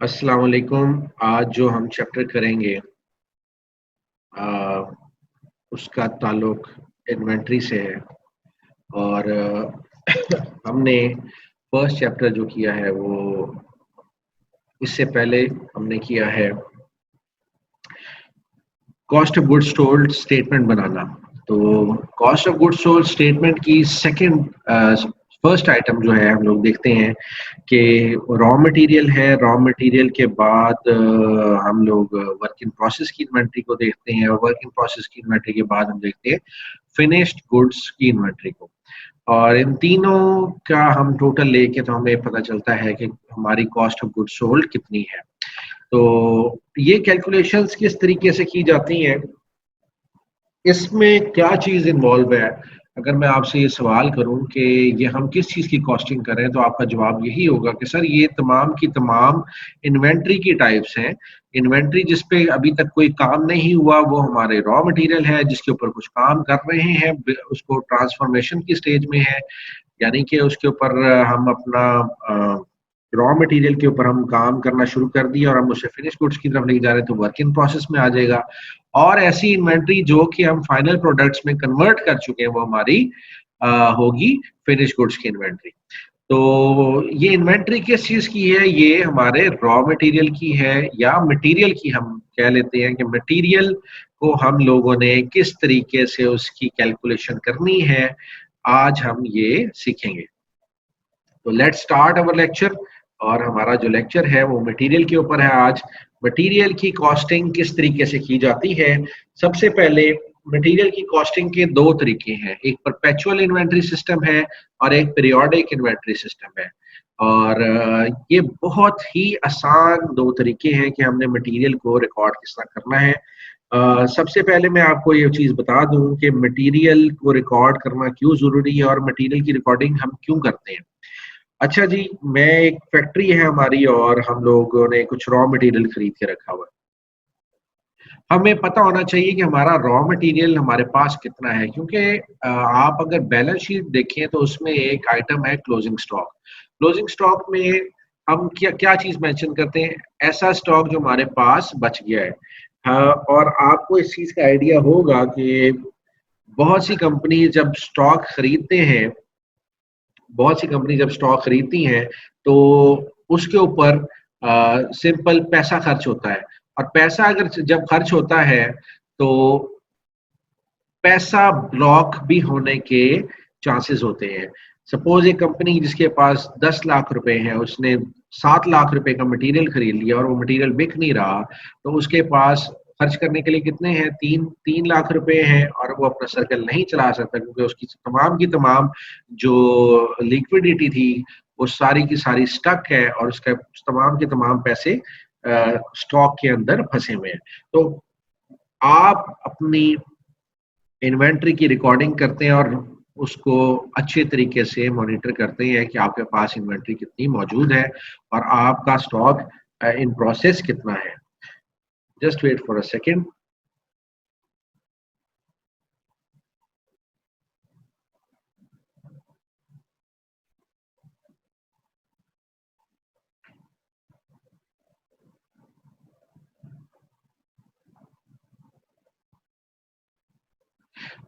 अस्सलाम वालेकुम। आज जो हम चैप्टर करेंगे आ, उसका ताल्लुक इन्वेंट्री से है और हमने फर्स्ट चैप्टर जो किया है वो इससे पहले हमने किया है cost of goods sold statement बनाना। तो cost of goods sold statement की सेकंड फर्स्ट आइटम जो है हम लोग देखते हैं कि रॉ मटेरियल है। रॉ मटेरियल के बाद हम लोग वर्क इन प्रोसेस की इन्वेंट्री को देखते हैं और वर्क इन प्रोसेस की इन्वेंट्री के बाद हम देखते हैं फिनिश्ड गुड्स की इन्वेंट्री को। और इन तीनों का हम टोटल लेके तो हमें पता चलता है कि हमारी कॉस्ट ऑफ गुड्स सोल्ड कितनी है। तो ये कैलकुलेशंस किस तरीके से की जाती हैं, इसमें क्या चीज इन्वॉल्व है। अगर मैं आपसे ये सवाल करूं कि ये हम किस चीज की कॉस्टिंग करें तो आपका जवाब यही होगा कि सर ये तमाम की तमाम इन्वेंट्री की टाइप्स हैं। इन्वेंट्री जिस पे अभी तक कोई काम नहीं हुआ वो हमारे रॉ मटेरियल है, जिसके ऊपर कुछ काम कर रहे हैं उसको ट्रांसफॉर्मेशन की स्टेज में है, यानी कि उसके ऊपर हम अपना रॉ मटेरियल के ऊपर हम काम करना शुरू कर दिया और हम उसे फिनिश गुड्स की तरफ ले जा रहे हैं तो वर्क इन प्रोसेस में आ जाएगा। और ऐसी इन्वेंट्री जो कि हम फाइनल प्रोडक्ट्स में कन्वर्ट कर चुके हैं वो हमारी होगी फिनिश गुड्स की इन्वेंट्री। तो ये इन्वेंट्री किस चीज की है, ये हमारे रॉ मटेरियल की है या मटेरियल की। हम कह लेते हैं कि मटेरियल को हम लोगों ने किस तरीके से उसकी कैलकुलेशन करनी है, आज हम ये सीखेंगे। तो लेट्स स्टार्ट अवर लेक्चर। और हमारा जो लेक्चर है वो मटेरियल के ऊपर है। आज मटेरियल की कॉस्टिंग किस तरीके से की जाती है। सबसे पहले मटेरियल की कॉस्टिंग के दो तरीके हैं, एक परपेचुअल इन्वेंट्री सिस्टम है और एक पीरियोडिक इन्वेंट्री सिस्टम है। और ये बहुत ही आसान दो तरीके हैं कि हमने मटेरियल को रिकॉर्ड किस तरह करना है। सबसे पहले मैं आपको ये चीज बता दूं कि मटेरियल को रिकॉर्ड करना क्यों जरूरी है और मटेरियल की रिकॉर्डिंग हम क्यों करते हैं। अच्छा जी, मैं एक फैक्ट्री है हमारी और हम लोगों ने कुछ रॉ मटेरियल खरीद के रखा हुआ है। हमें पता होना चाहिए कि हमारा रॉ मटेरियल हमारे पास कितना है, क्योंकि आप अगर बैलेंस शीट देखें तो उसमें एक आइटम है क्लोजिंग स्टॉक। क्लोजिंग स्टॉक में हम क्या क्या चीज मेंशन करते हैं, ऐसा स्टॉक जो हमारे पास बच गया है। और आपको इस चीज का आइडिया होगा कि बहुत सी कंपनी जब स्टॉक खरीदते हैं बहुत सी कंपनी जब स्टॉक खरीदती हैं तो उसके ऊपर सिंपल पैसा खर्च होता है। और पैसा अगर जब खर्च होता है तो पैसा ब्लॉक भी होने के चांसेस होते हैं। सपोज एक कंपनी जिसके पास 10 लाख रुपए हैं, उसने 7 लाख रुपए का मटेरियल खरीद लिया और वो मटेरियल बिक नहीं रहा, तो उसके पास खर्च करने के लिए कितने हैं, तीन तीन लाख रुपए हैं और वो अपना सर्कल नहीं चला सकता क्योंकि उसकी तमाम की तमाम जो लिक्विडिटी थी वो सारी की सारी स्टक है और उसका तमाम के तमाम पैसे स्टॉक के अंदर फंसे हुए हैं। तो आप अपनी इन्वेंट्री की रिकॉर्डिंग करते हैं और उसको अच्छे तरीके से मॉनिटर करते हैं कि आपके पास इन्वेंट्री कितनी मौजूद है और आपका स्टॉक इन प्रोसेस कितना है। Just wait for a second.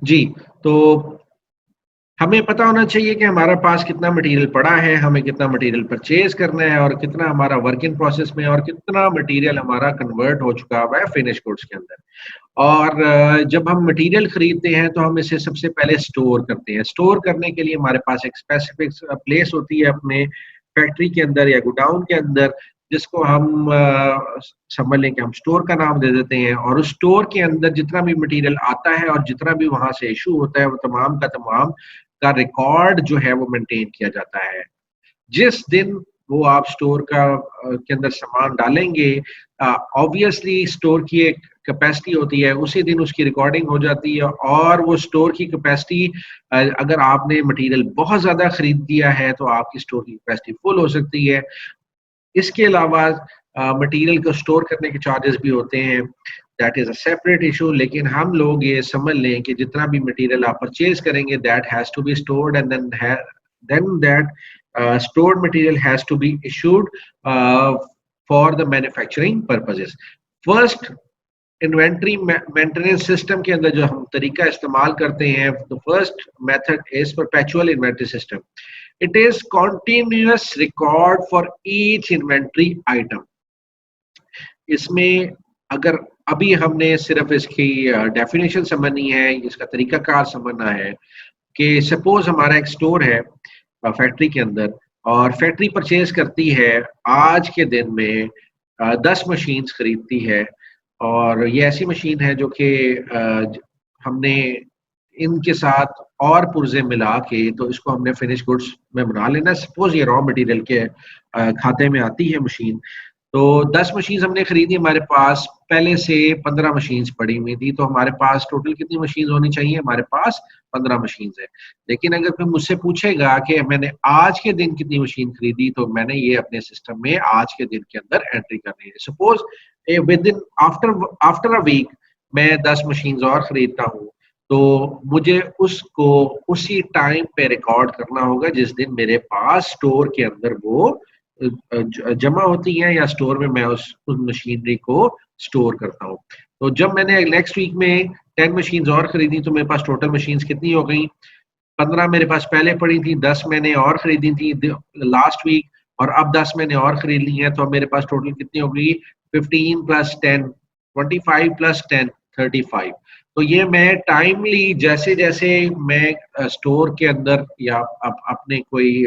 जी, तो हमें पता होना चाहिए कि हमारे पास कितना मटेरियल पड़ा है, हमें कितना मटेरियल परचेज करना है और कितना हमारा वर्क इन प्रोसेस में और कितना मटेरियल हमारा कन्वर्ट हो चुका हुआ है फिनिश गुड्स के अंदर। और जब हम मटेरियल खरीदते हैं तो हम इसे सबसे पहले स्टोर करते हैं। स्टोर करने के लिए हमारे पास एक स्पेसिफिक प्लेस होती है अपने फैक्ट्री के अंदर या गोडाउन के अंदर, जिसको हम समझ लें कि हम स्टोर का नाम दे देते हैं। और उस स्टोर के अंदर जितना भी मटेरियल आता है और जितना भी वहां से इशू होता है वो तमाम का तमाम का रिकॉर्ड जो है वो मेंटेन किया जाता है। जिस दिन वो आप स्टोर का के अंदर सामान डालेंगे, ऑब्वियसली स्टोर की एक कैपेसिटी होती है, उसी दिन उसकी रिकॉर्डिंग हो जाती है। और वो स्टोर की कैपेसिटी, अगर आपने मटेरियल बहुत ज्यादा खरीद दिया है तो आपकी स्टोर की कैपेसिटी फुल हो सकती है। इसके अलावा मटेरियल को स्टोर करने के चार्जेस भी होते हैं, that is a separate issue. लेकिन हम लोग ये समझ लें कि जितना भी मटेरियल आप परचेज करेंगे that has to be stored and then that stored material has to be issued for the manufacturing purposes. First, inventory maintenance system के अंदर जो हम तरीका इस्तेमाल करते हैं, the first method is perpetual inventory system. It is continuous record for each inventory item. इसमें अगर अभी हमने सिर्फ इसकी डेफिनेशन समझनी है, इसका तरीकाकार समझना है कि सपोज हमारा एक स्टोर है फैक्ट्री के अंदर, और फैक्ट्री परचेज करती है आज के दिन में 10 मशीन्स खरीदती है, और ये ऐसी मशीन है जो कि हमने इनके साथ और पुर्जे मिला के तो इसको हमने फिनिश गुड्स में बना लेना। सपोज ये रॉ मटेरियल के खाते में आती है मशीन, तो 10 मशीन हमने खरीदी, हमारे पास पहले से 15 मशीन पड़ी हुई थी, तो हमारे पास टोटल कितनी मशीन होनी चाहिए? हमारे पास 15 मशीन है। लेकिन अगर कोई मुझसे पूछेगा कि मैंने आज के दिन कितनी मशीन खरीदी, तो मैंने ये अपने सिस्टम में आज के दिन के अंदर एंट्री करनी है। Suppose within after a week मैं 10 मशीन और खरीदता हूँ, तो मुझे उसको उसी टाइम पे रिकॉर्ड करना होगा जिस दिन मेरे पास स्टोर के अंदर वो जमा होती हैं, या स्टोर में मैं उस मशीनरी को स्टोर करता हूँ। तो जब मैंने नेक्स्ट वीक में 10 मशीन और खरीदी, तो मेरे पास टोटल मशीन कितनी हो गई? 15 मेरे पास पहले पड़ी थी, 10 मैंने और खरीदी थी लास्ट वीक, और अब 10 मैंने और खरीद ली है, तो मेरे पास टोटल कितनी हो गई? 15 प्लस 10, 25 प्लस 10, 35। तो ये मैं टाइमली जैसे जैसे मैं स्टोर के अंदर या अपने कोई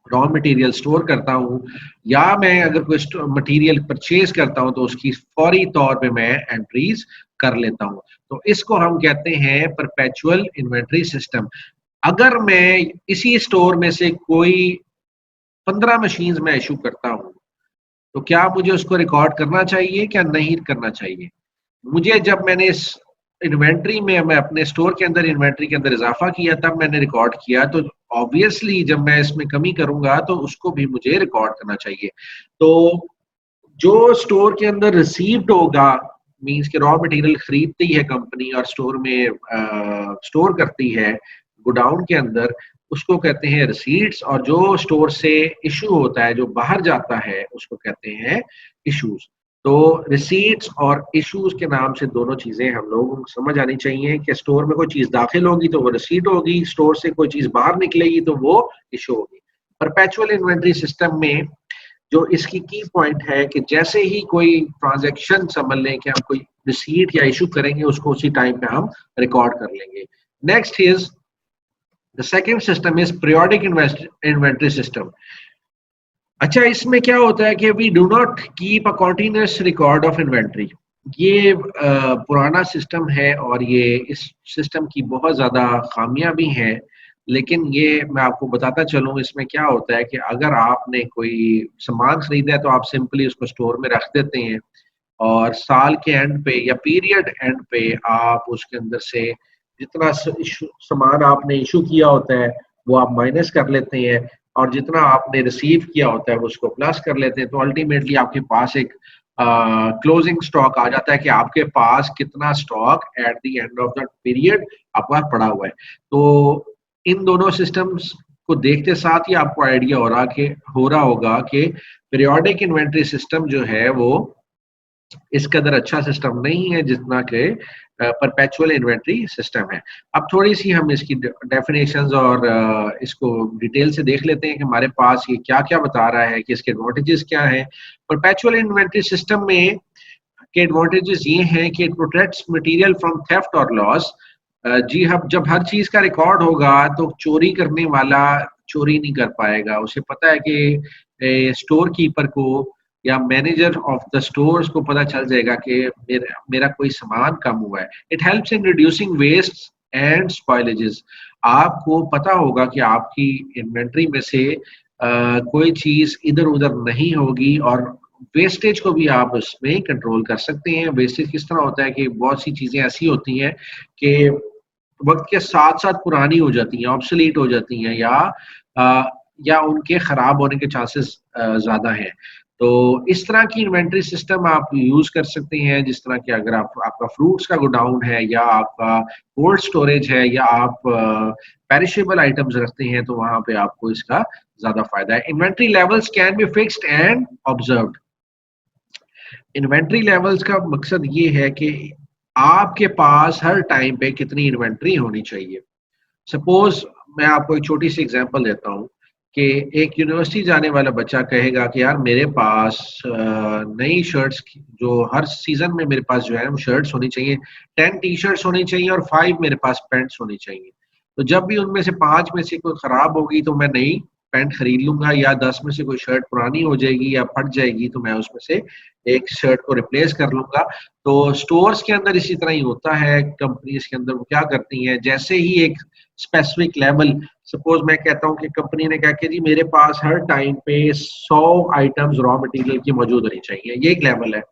रॉ मटेरियल स्टोर करता हूँ, या मैं अगर कोई मटेरियल परचेज करता हूँ, तो उसकी फौरी तौर पे मैं एंट्रीज कर लेता हूँ। तो इसको हम कहते हैं परपेचुअल इन्वेंट्री सिस्टम। अगर मैं इसी स्टोर में से कोई 15 मशीन मैं इशू करता हूँ, तो क्या मुझे उसको रिकॉर्ड करना चाहिए, क्या नहीं करना चाहिए? मुझे जब मैंने इस इन्वेंट्री में, मैं अपने स्टोर के अंदर इन्वेंट्री के अंदर इजाफा किया, तब मैंने रिकॉर्ड किया, तो ऑब्वियसली जब मैं इसमें कमी करूंगा तो उसको भी मुझे रिकॉर्ड करना चाहिए। तो जो स्टोर के अंदर रिसीव्ड होगा, मींस के रॉ मटेरियल खरीदती है कंपनी और स्टोर में स्टोर करती है गोडाउन के अंदर, उसको कहते हैं रिसीट्स, और जो स्टोर से इशू होता है, जो बाहर जाता है, उसको कहते हैं इशूज। तो रिसीट्स और इश्यूज के नाम से दोनों चीजें हम लोगों को समझ आनी चाहिए कि स्टोर में कोई चीज दाखिल होगी तो वो रिसीट होगी, स्टोर से कोई चीज बाहर निकलेगी तो वो इशू होगी। परपेचुअल इन्वेंट्री सिस्टम में जो इसकी की पॉइंट है कि जैसे ही कोई ट्रांजैक्शन समझ लें कि हम कोई रिसीट या इशू करेंगे, उसको उसी टाइम पे हम रिकॉर्ड कर लेंगे। Next is the second system is periodic inventory system. अच्छा, इसमें क्या होता है कि we do not keep a continuous record of inventory. ये पुराना सिस्टम है और ये इस सिस्टम की बहुत ज़्यादा खामियां भी हैं, लेकिन ये मैं आपको बताता चलूँ, इसमें क्या होता है कि अगर आपने कोई सामान खरीदा है तो आप सिंपली उसको स्टोर में रख देते हैं, और साल के एंड पे या पीरियड एंड पे आप उसके अंदर से जितना सामान आपने इशू किया होता है वो आप माइनस कर लेते हैं, और जितना आपने रिसीव किया होता है वो उसको प्लस कर लेते हैं। तो अल्टीमेटली आपके पास एक क्लोजिंग स्टॉक आ जाता है कि आपके पास कितना stock at the end of the period आपके पास पड़ा हुआ है। तो इन दोनों सिस्टम्स को देखते साथ ही आपको आइडिया हो रहा होगा कि पीरियोडिक इन्वेंट्री सिस्टम जो है वो इस कदर अच्छा सिस्टम नहीं है जितना कि परपेचुअल इन्वेंट्री सिस्टम है। अब थोड़ी सी हम इसकी डेफिनेशंस और इसको डिटेल से देख लेते हैं कि हमारे पास ये क्या क्या बता रहा है कि इसके एडवांटेजेस क्या हैं। परपेचुअल इन्वेंट्री सिस्टम में के एडवांटेजेस ये हैं कि it protects material from theft और लॉस। जी, हम जब हर चीज का रिकॉर्ड होगा तो चोरी करने वाला चोरी नहीं कर पाएगा। उसे पता है कि स्टोर कीपर को या मैनेजर ऑफ द स्टोर्स को पता चल जाएगा कि मेरा कोई सामान कम हुआ है। It helps in reducing waste and spoilages. आपको पता होगा कि आपकी इन्वेंट्री में से कोई चीज इधर उधर नहीं होगी, और वेस्टेज को भी आप उसमें कंट्रोल कर सकते हैं। वेस्टेज किस तरह होता है कि बहुत सी चीजें ऐसी होती हैं कि वक्त के साथ साथ पुरानी हो जाती हैं, ऑब्सोलीट हो जाती हैं, या उनके खराब होने के चांसेस ज्यादा हैं। तो इस तरह की इन्वेंट्री सिस्टम आप यूज कर सकते हैं, जिस तरह के अगर आपका फ्रूट्स का गोडाउन है या आपका कोल्ड स्टोरेज है या आप पेरिशेबल आइटम्स रखते हैं, तो वहां पे आपको इसका ज्यादा फायदा है। Inventory levels can be fixed and observed. Inventory levels का मकसद ये है कि आपके पास हर टाइम पे कितनी इन्वेंट्री होनी चाहिए। सपोज मैं आपको एक छोटी सी एग्जांपल देता हूँ कि एक यूनिवर्सिटी जाने वाला बच्चा कहेगा कि यार मेरे पास नई शर्ट्स जो हर सीजन में मेरे पास जो है वो शर्ट्स होनी चाहिए, 10 टी शर्ट्स होनी चाहिए और 5 मेरे पास पैंट्स होनी चाहिए। तो जब भी उनमें से 5 में से कोई खराब होगी तो मैं नई पैंट खरीद लूंगा, या 10 में से कोई शर्ट पुरानी हो जाएगी या फट जाएगी तो मैं उसमें से एक शर्ट को रिप्लेस कर लूंगा। तो स्टोर्स के अंदर इसी तरह ही होता है। कंपनीज के अंदर वो क्या करती हैं, जैसे ही एक स्पेसिफिक लेवल, सपोज मैं कहता हूँ कि कंपनी ने कहा कि जी मेरे पास हर टाइम पे 100 आइटम्स रॉ मटेरियल की मौजूद होनी चाहिए, ये एक लेवल है।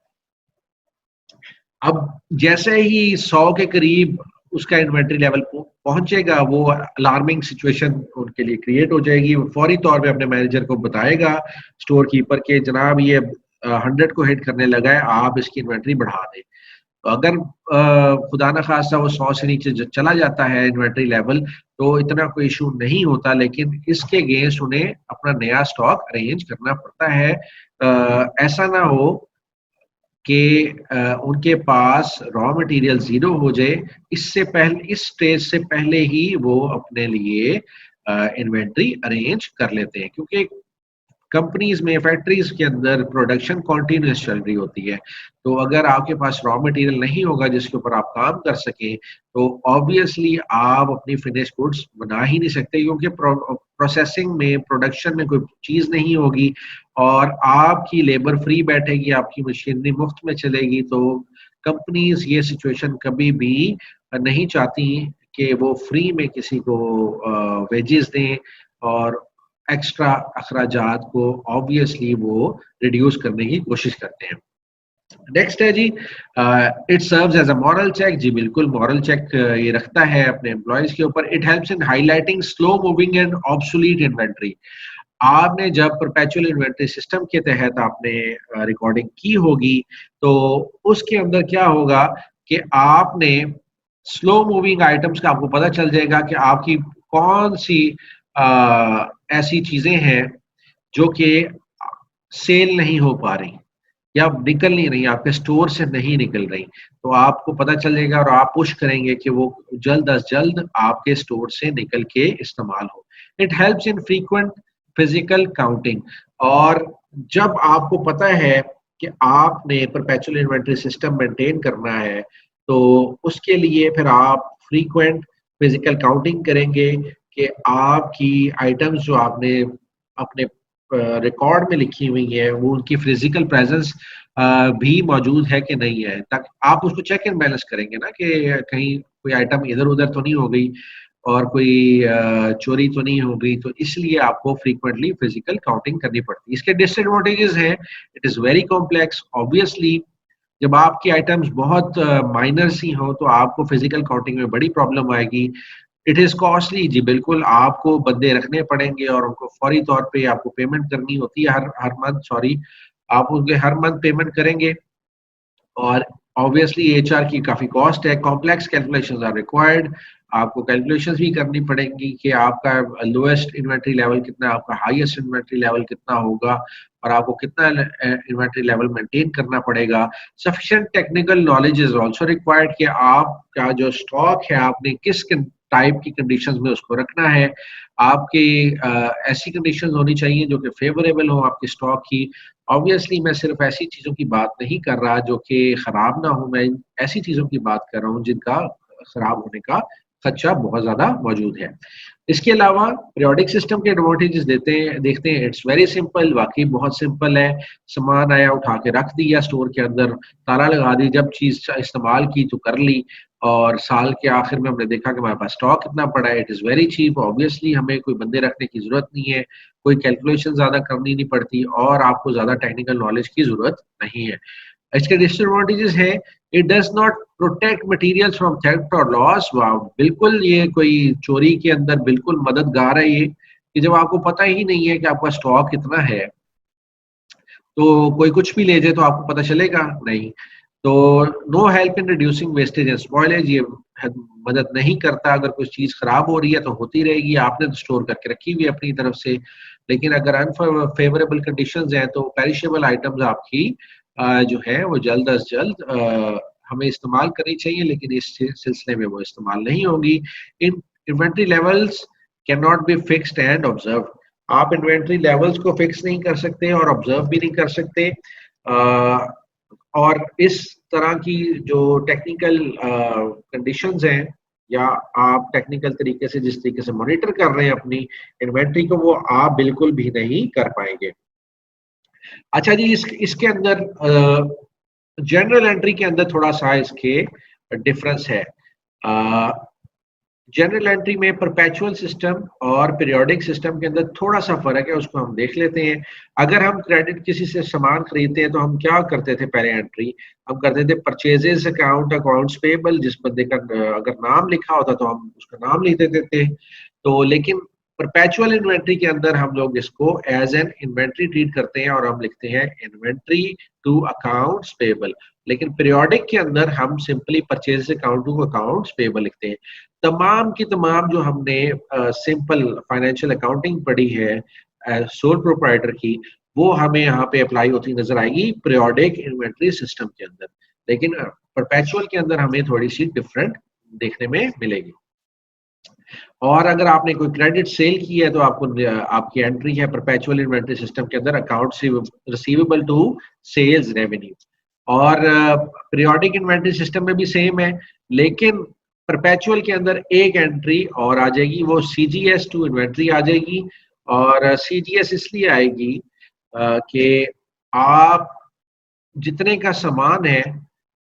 अब जैसे ही 100 के करीब उसका इन्वेंट्री लेवल पहुंचेगा, वो अलार्मिंग सिचुएशन उनके लिए क्रिएट हो जाएगी। वो फौरी तौर पे अपने मैनेजर को बताएगा, स्टोर कीपर के, जनाब ये 100 को हिट करने लगा है, आप इसकी इन्वेंट्री बढ़ा दें। तो अगर खुदा न खास्ता वो 100 से नीचे चला जाता है इन्वेंट्री लेवल, तो इतना कोई इशू नहीं होता, लेकिन इसके अगेंस्ट उन्हें अपना नया स्टॉक अरेंज करना पड़ता है। ऐसा ना हो कि उनके पास रॉ मटेरियल जीरो हो जाए, इससे पहले, इस स्टेज से पहले ही वो अपने लिए इन्वेंट्री अरेंज कर लेते हैं, क्योंकि कंपनीज में, फैक्ट्रीज के अंदर प्रोडक्शन कॉन्टिन्यूस चल रही होती है। तो अगर आपके पास रॉ मटेरियल नहीं होगा जिसके ऊपर आप काम कर सकें, तो ऑब्वियसली आप अपनी फिनिश गुड्स बना ही नहीं सकते, क्योंकि प्रोसेसिंग में, प्रोडक्शन में कोई चीज नहीं होगी और आपकी लेबर फ्री बैठेगी, आपकी मशीनरी मुफ्त में चलेगी। तो कंपनीज ये सिचुएशन कभी भी नहीं चाहती कि वो फ्री में किसी को वेजेस दें, और एक्स्ट्रा अखराजात को ऑब्वियसली वो रिड्यूस करने की कोशिश करते हैं। नेक्स्ट है जी, it serves as a moral check. जी बिल्कुल, मॉरल चेक ये रखता है अपने एम्प्लॉयज के ऊपर। It helps in highlighting slow moving and obsolete inventory. आपने जब परपेचुअल इन्वेंट्री सिस्टम के तहत आपने रिकॉर्डिंग की होगी, तो उसके अंदर क्या होगा कि आपने स्लो मूविंग आइटम्स का आपको पता चल जाएगा कि आपकी कौन सी ऐसी चीजें हैं जो कि सेल नहीं हो पा रही या निकल नहीं रही, आपके स्टोर से नहीं निकल रही। तो आपको पता चल जाएगा और आप पुश करेंगे कि वो जल्द अज जल्द आपके स्टोर से निकल के इस्तेमाल हो। It helps in frequent physical counting. और जब आपको पता है कि आपने परपेचुअल इन्वेंटरी सिस्टम मेंटेन करना है, तो उसके लिए फिर आप फ्रीक्वेंट फिजिकल काउंटिंग करेंगे कि आपकी आइटम्स जो आपने अपने रिकॉर्ड में लिखी हुई है, वो उनकी फिजिकल प्रेजेंस भी मौजूद है कि नहीं है, ताकि आप उसको चेक एंड बैलेंस करेंगे ना कि कहीं कोई आइटम इधर उधर तो नहीं हो गई और कोई चोरी तो नहीं हो गई। तो इसलिए आपको फ्रीक्वेंटली फिजिकल काउंटिंग करनी पड़ती है। इसके डिसएडवांटेजेस हैं, it is very complex. Obviously जब आपकी आइटम्स बहुत माइनर सी हो तो आपको फिजिकल काउंटिंग में बड़ी प्रॉब्लम आएगी। It is costly. जी बिल्कुल, आपको बंदे रखने पड़ेंगे और उनको फौरी तौर पे आपको पेमेंट करनी होती है, हर हर मंथ, सॉरी, आप उनके हर मंथ पेमेंट करेंगे। और ऑब्वियसली एचआर की काफी कॉस्ट है, कॉम्प्लेक्स कैलकुलेशंस आर रिक्वायर्ड। आपको कैलकुलेशंस भी करनी पड़ेंगी कि आपका लोएस्ट इन्वेंट्री लेवल कितना है, आपका हाईएस्ट इन्वेंट्री लेवल कितना होगा, और आपको कितना इन्वेंट्री लेवल मेंटेन करना पड़ेगा। Sufficient technical knowledge is also required कि आपका जो स्टॉक है आपने किस टाइप की कंडीशंस में उसको रखना है। आपकी ऐसी कंडीशंस होनी चाहिए जो कि फेवरेबल हो आपके स्टॉक की। ऑब्वियसली मैं सिर्फ ऐसी चीजों की बात नहीं कर रहा जो कि खराब ना हो, मैं ऐसी चीजों की बात कर रहा हूँ जिनका खराब होने का खदशा बहुत ज्यादा मौजूद है। इसके अलावा पीरियोडिक सिस्टम के एडवांटेजेस देखते हैं। इट्स वेरी सिंपल, वाकई बहुत सिंपल है। सामान आया, उठा के रख दिया स्टोर के अंदर, ताला लगा दी, जब चीज इस्तेमाल की तो कर ली, और साल के आखिर में हमने देखा कि हमारे पास स्टॉक कितना पड़ा है। It is very cheap. Obviously हमें कोई बंदे रखने की जरूरत नहीं है, कोई कैलकुलेशन ज्यादा करनी नहीं पड़ती, और आपको ज्यादा टेक्निकल नॉलेज की जरूरत नहीं है। इसके डिसएडवांटेजेस है, it does not protect materials from theft और लॉस। बिल्कुल ये कोई चोरी के अंदर बिल्कुल मददगार है ये, कि जब आपको पता ही नहीं है कि आपका स्टॉक कितना है, तो कोई कुछ भी ले जाए तो आपको पता चलेगा नहीं। तो no help in reducing wastage and spoilage, ये मदद नहीं करता। अगर कुछ चीज खराब हो रही है तो होती रहेगी, आपने तो स्टोर करके रखी हुई है अपनी तरफ से। लेकिन अगर अनफेवरेबल कंडीशंस हैं तो पेरिशेबल आइटम्स आपकी जो है वो जल्द अज जल्द हमें इस्तेमाल करनी चाहिए, लेकिन इस सिलसिले में वो इस्तेमाल नहीं होगी। In inventory levels can not be fixed and observe, आप इन्वेंट्री लेवल्स को फिक्स नहीं कर सकते और ऑब्जर्व भी नहीं कर सकते। और इस तरह की जो टेक्निकल कंडीशंस हैं, या आप टेक्निकल तरीके से जिस तरीके से मॉनिटर कर रहे हैं अपनी इन्वेंट्री को, वो आप बिल्कुल भी नहीं कर पाएंगे। अच्छा जी, इसके अंदर जनरल एंट्री के अंदर थोड़ा सा इसके डिफरेंस है। जनरल एंट्री में परपेचुअल सिस्टम और पीरियोडिक सिस्टम के अंदर थोड़ा सा फर्क है, उसको हम देख लेते हैं। अगर हम क्रेडिट किसी से सामान खरीदते हैं तो हम क्या करते थे, पहले एंट्री हम करते थे परचेजेस अकाउंट, अकाउंट्स पेबल, जिस बंदे का अगर नाम लिखा होता तो हम उसका नाम लिख देते थे। तो लेकिन परपेचुअल इन्वेंट्री के अंदर हम लोग इसको एज एन इन्वेंट्री ट्रीट करते हैं और हम लिखते हैं इन्वेंट्री टू अकाउंट्स पेबल। लेकिन पीरियोडिक के अंदर हम simply purchase account to accounts payable लिखते हैं। तमाम की तमाम जो हमने सिंपल फाइनेंशियल अकाउंटिंग पढ़ी है सोल प्रोप्राइटर की, वो हमें यहाँ पे अप्लाई होती नजर आएगी पीरियोडिक इन्वेंट्री सिस्टम के अंदर। लेकिन परपेचुअल के अंदर हमें थोड़ी सी डिफरेंट देखने में मिलेगी। और अगर आपने कोई क्रेडिट सेल की है तो आपको आपकी एंट्री है परपेचुअल इन्वेंट्री सिस्टम के अंदर account receivable to sales revenue. और पीरियोडिक इन्वेंट्री सिस्टम में भी सेम है, लेकिन परपेचुअल के अंदर एक एंट्री और आ जाएगी, वो सीजीएस टू इन्वेंट्री आ जाएगी। और सीजीएस इसलिए आएगी कि आप जितने का सामान है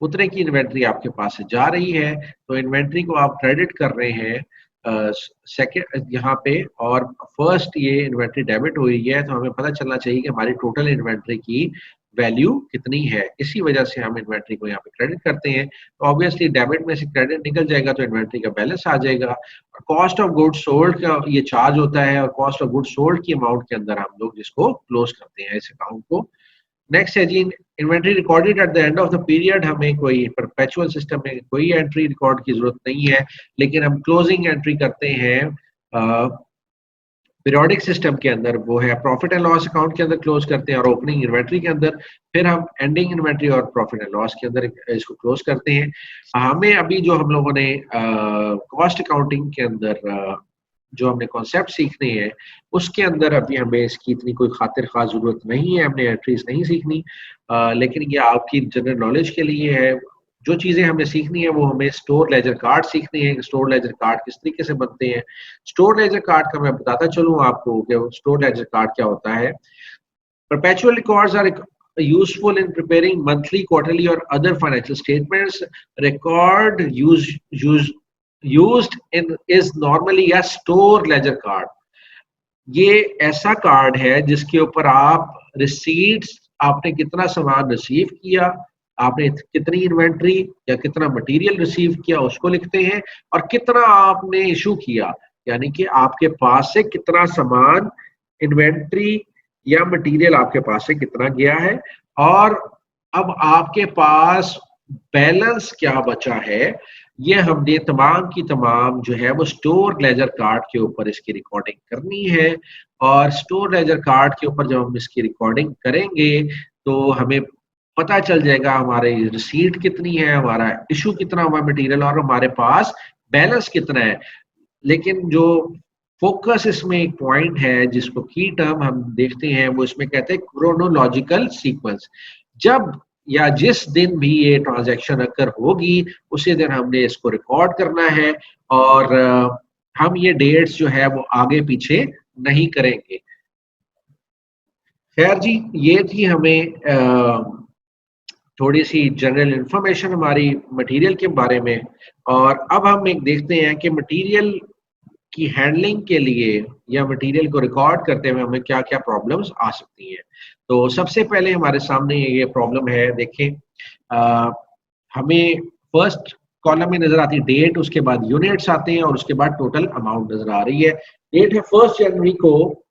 उतने की इन्वेंट्री आपके पास से जा रही है, तो इन्वेंट्री को आप क्रेडिट कर रहे हैं सेकेंड यहाँ पे, और फर्स्ट ये इन्वेंट्री डेबिट हुई है, तो हमें पता चलना चाहिए कि हमारी टोटल इन्वेंट्री की वैल्यू कितनी है। इसी वजह से हम इन्वेंट्री को यहाँ पे क्रेडिट करते हैं। तो ऑब्वियसली डेबिट में से क्रेडिट निकल जाएगा तो इन्वेंट्री का बैलेंस आ जाएगा। कॉस्ट ऑफ गुड्स सोल्ड का ये चार्ज होता है, और कॉस्ट ऑफ गुड्स सोल्ड की अमाउंट के अंदर हम लोग जिसको क्लोज करते हैं इस अकाउंट को। नेक्स्ट है जी inventory recorded at the end of the period. हमें कोई परपेचुअल सिस्टम में कोई एंट्री रिकॉर्ड की जरूरत नहीं है, लेकिन हम क्लोजिंग एंट्री करते हैं पीरियोडिक सिस्टम के अंदर, वो है प्रॉफिट एंड लॉस अकाउंट के अंदर क्लोज करते हैं और ओपनिंग इन्वेंट्री के अंदर। फिर हम एंडिंग इन्वेंट्री और प्रॉफिट एंड लॉस के अंदर इसको क्लोज करते हैं। हमें अभी जो हम लोगों ने कॉस्ट अकाउंटिंग के अंदर जो हमने कॉन्सेप्ट सीखने हैं, उसके अंदर अभी हमें इसकी इतनी कोई खातिर खास जरूरत नहीं है, हमने एंट्रीज नहीं सीखनी। लेकिन ये आपकी जनरल नॉलेज के लिए है। जो चीजें हमें सीखनी है वो हमें स्टोर लेजर कार्ड सीखनी है। स्टोर लेजर कार्ड किस तरीके से बनते हैं, स्टोर लेजर कार्ड का मैं बताता चलूं आपको कि स्टोर लेजर कार्ड क्या होता है। Perpetual records are useful in preparing monthly, quarterly or other financial statements. Record used in is normally a store ledger card. ये ऐसा कार्ड है जिसके ऊपर आप रिसीट्स, आपने कितना सामान रिसीव किया, आपने कितनी इन्वेंट्री या कितना मटेरियल रिसीव किया उसको लिखते हैं, और कितना आपने इशू किया, यानी कि आपके पास से कितना सामान, इन्वेंट्री या मटेरियल आपके पास से कितना गया है, और अब आपके पास बैलेंस क्या बचा है। ये हमने तमाम की तमाम जो है वो स्टोर लेजर कार्ड के ऊपर इसकी रिकॉर्डिंग करनी है। और स्टोर लेजर कार्ड के ऊपर जब हम इसकी रिकॉर्डिंग करेंगे तो हमें पता चल जाएगा हमारे रिसीट कितनी है, हमारा इशू कितना हुआ मटेरियल, और हमारे पास बैलेंस कितना है। लेकिन जो फोकस इसमें एक पॉइंट है जिसको की टर्म हम देखते हैं, वो इसमें कहते हैं क्रोनोलॉजिकल सीक्वेंस। जब या जिस दिन भी ये ट्रांजैक्शन अकर होगी उसी दिन हमने इसको रिकॉर्ड करना है, और हम ये डेट्स जो है वो आगे पीछे नहीं करेंगे। खैर जी, ये थी हमें थोड़ी सी जनरल इंफॉर्मेशन हमारी मटेरियल के बारे में। और अब हम एक देखते हैं कि मटेरियल की हैंडलिंग के लिए या मटेरियल को रिकॉर्ड करते हुए हमें क्या क्या प्रॉब्लम्स आ सकती हैं। तो सबसे पहले हमारे सामने ये प्रॉब्लम है, देखें हमें फर्स्ट कॉलम में नजर आती है डेट, उसके बाद यूनिट्स आते हैं और उसके बाद टोटल अमाउंट नजर आ रही है। डेट है 1 जनवरी को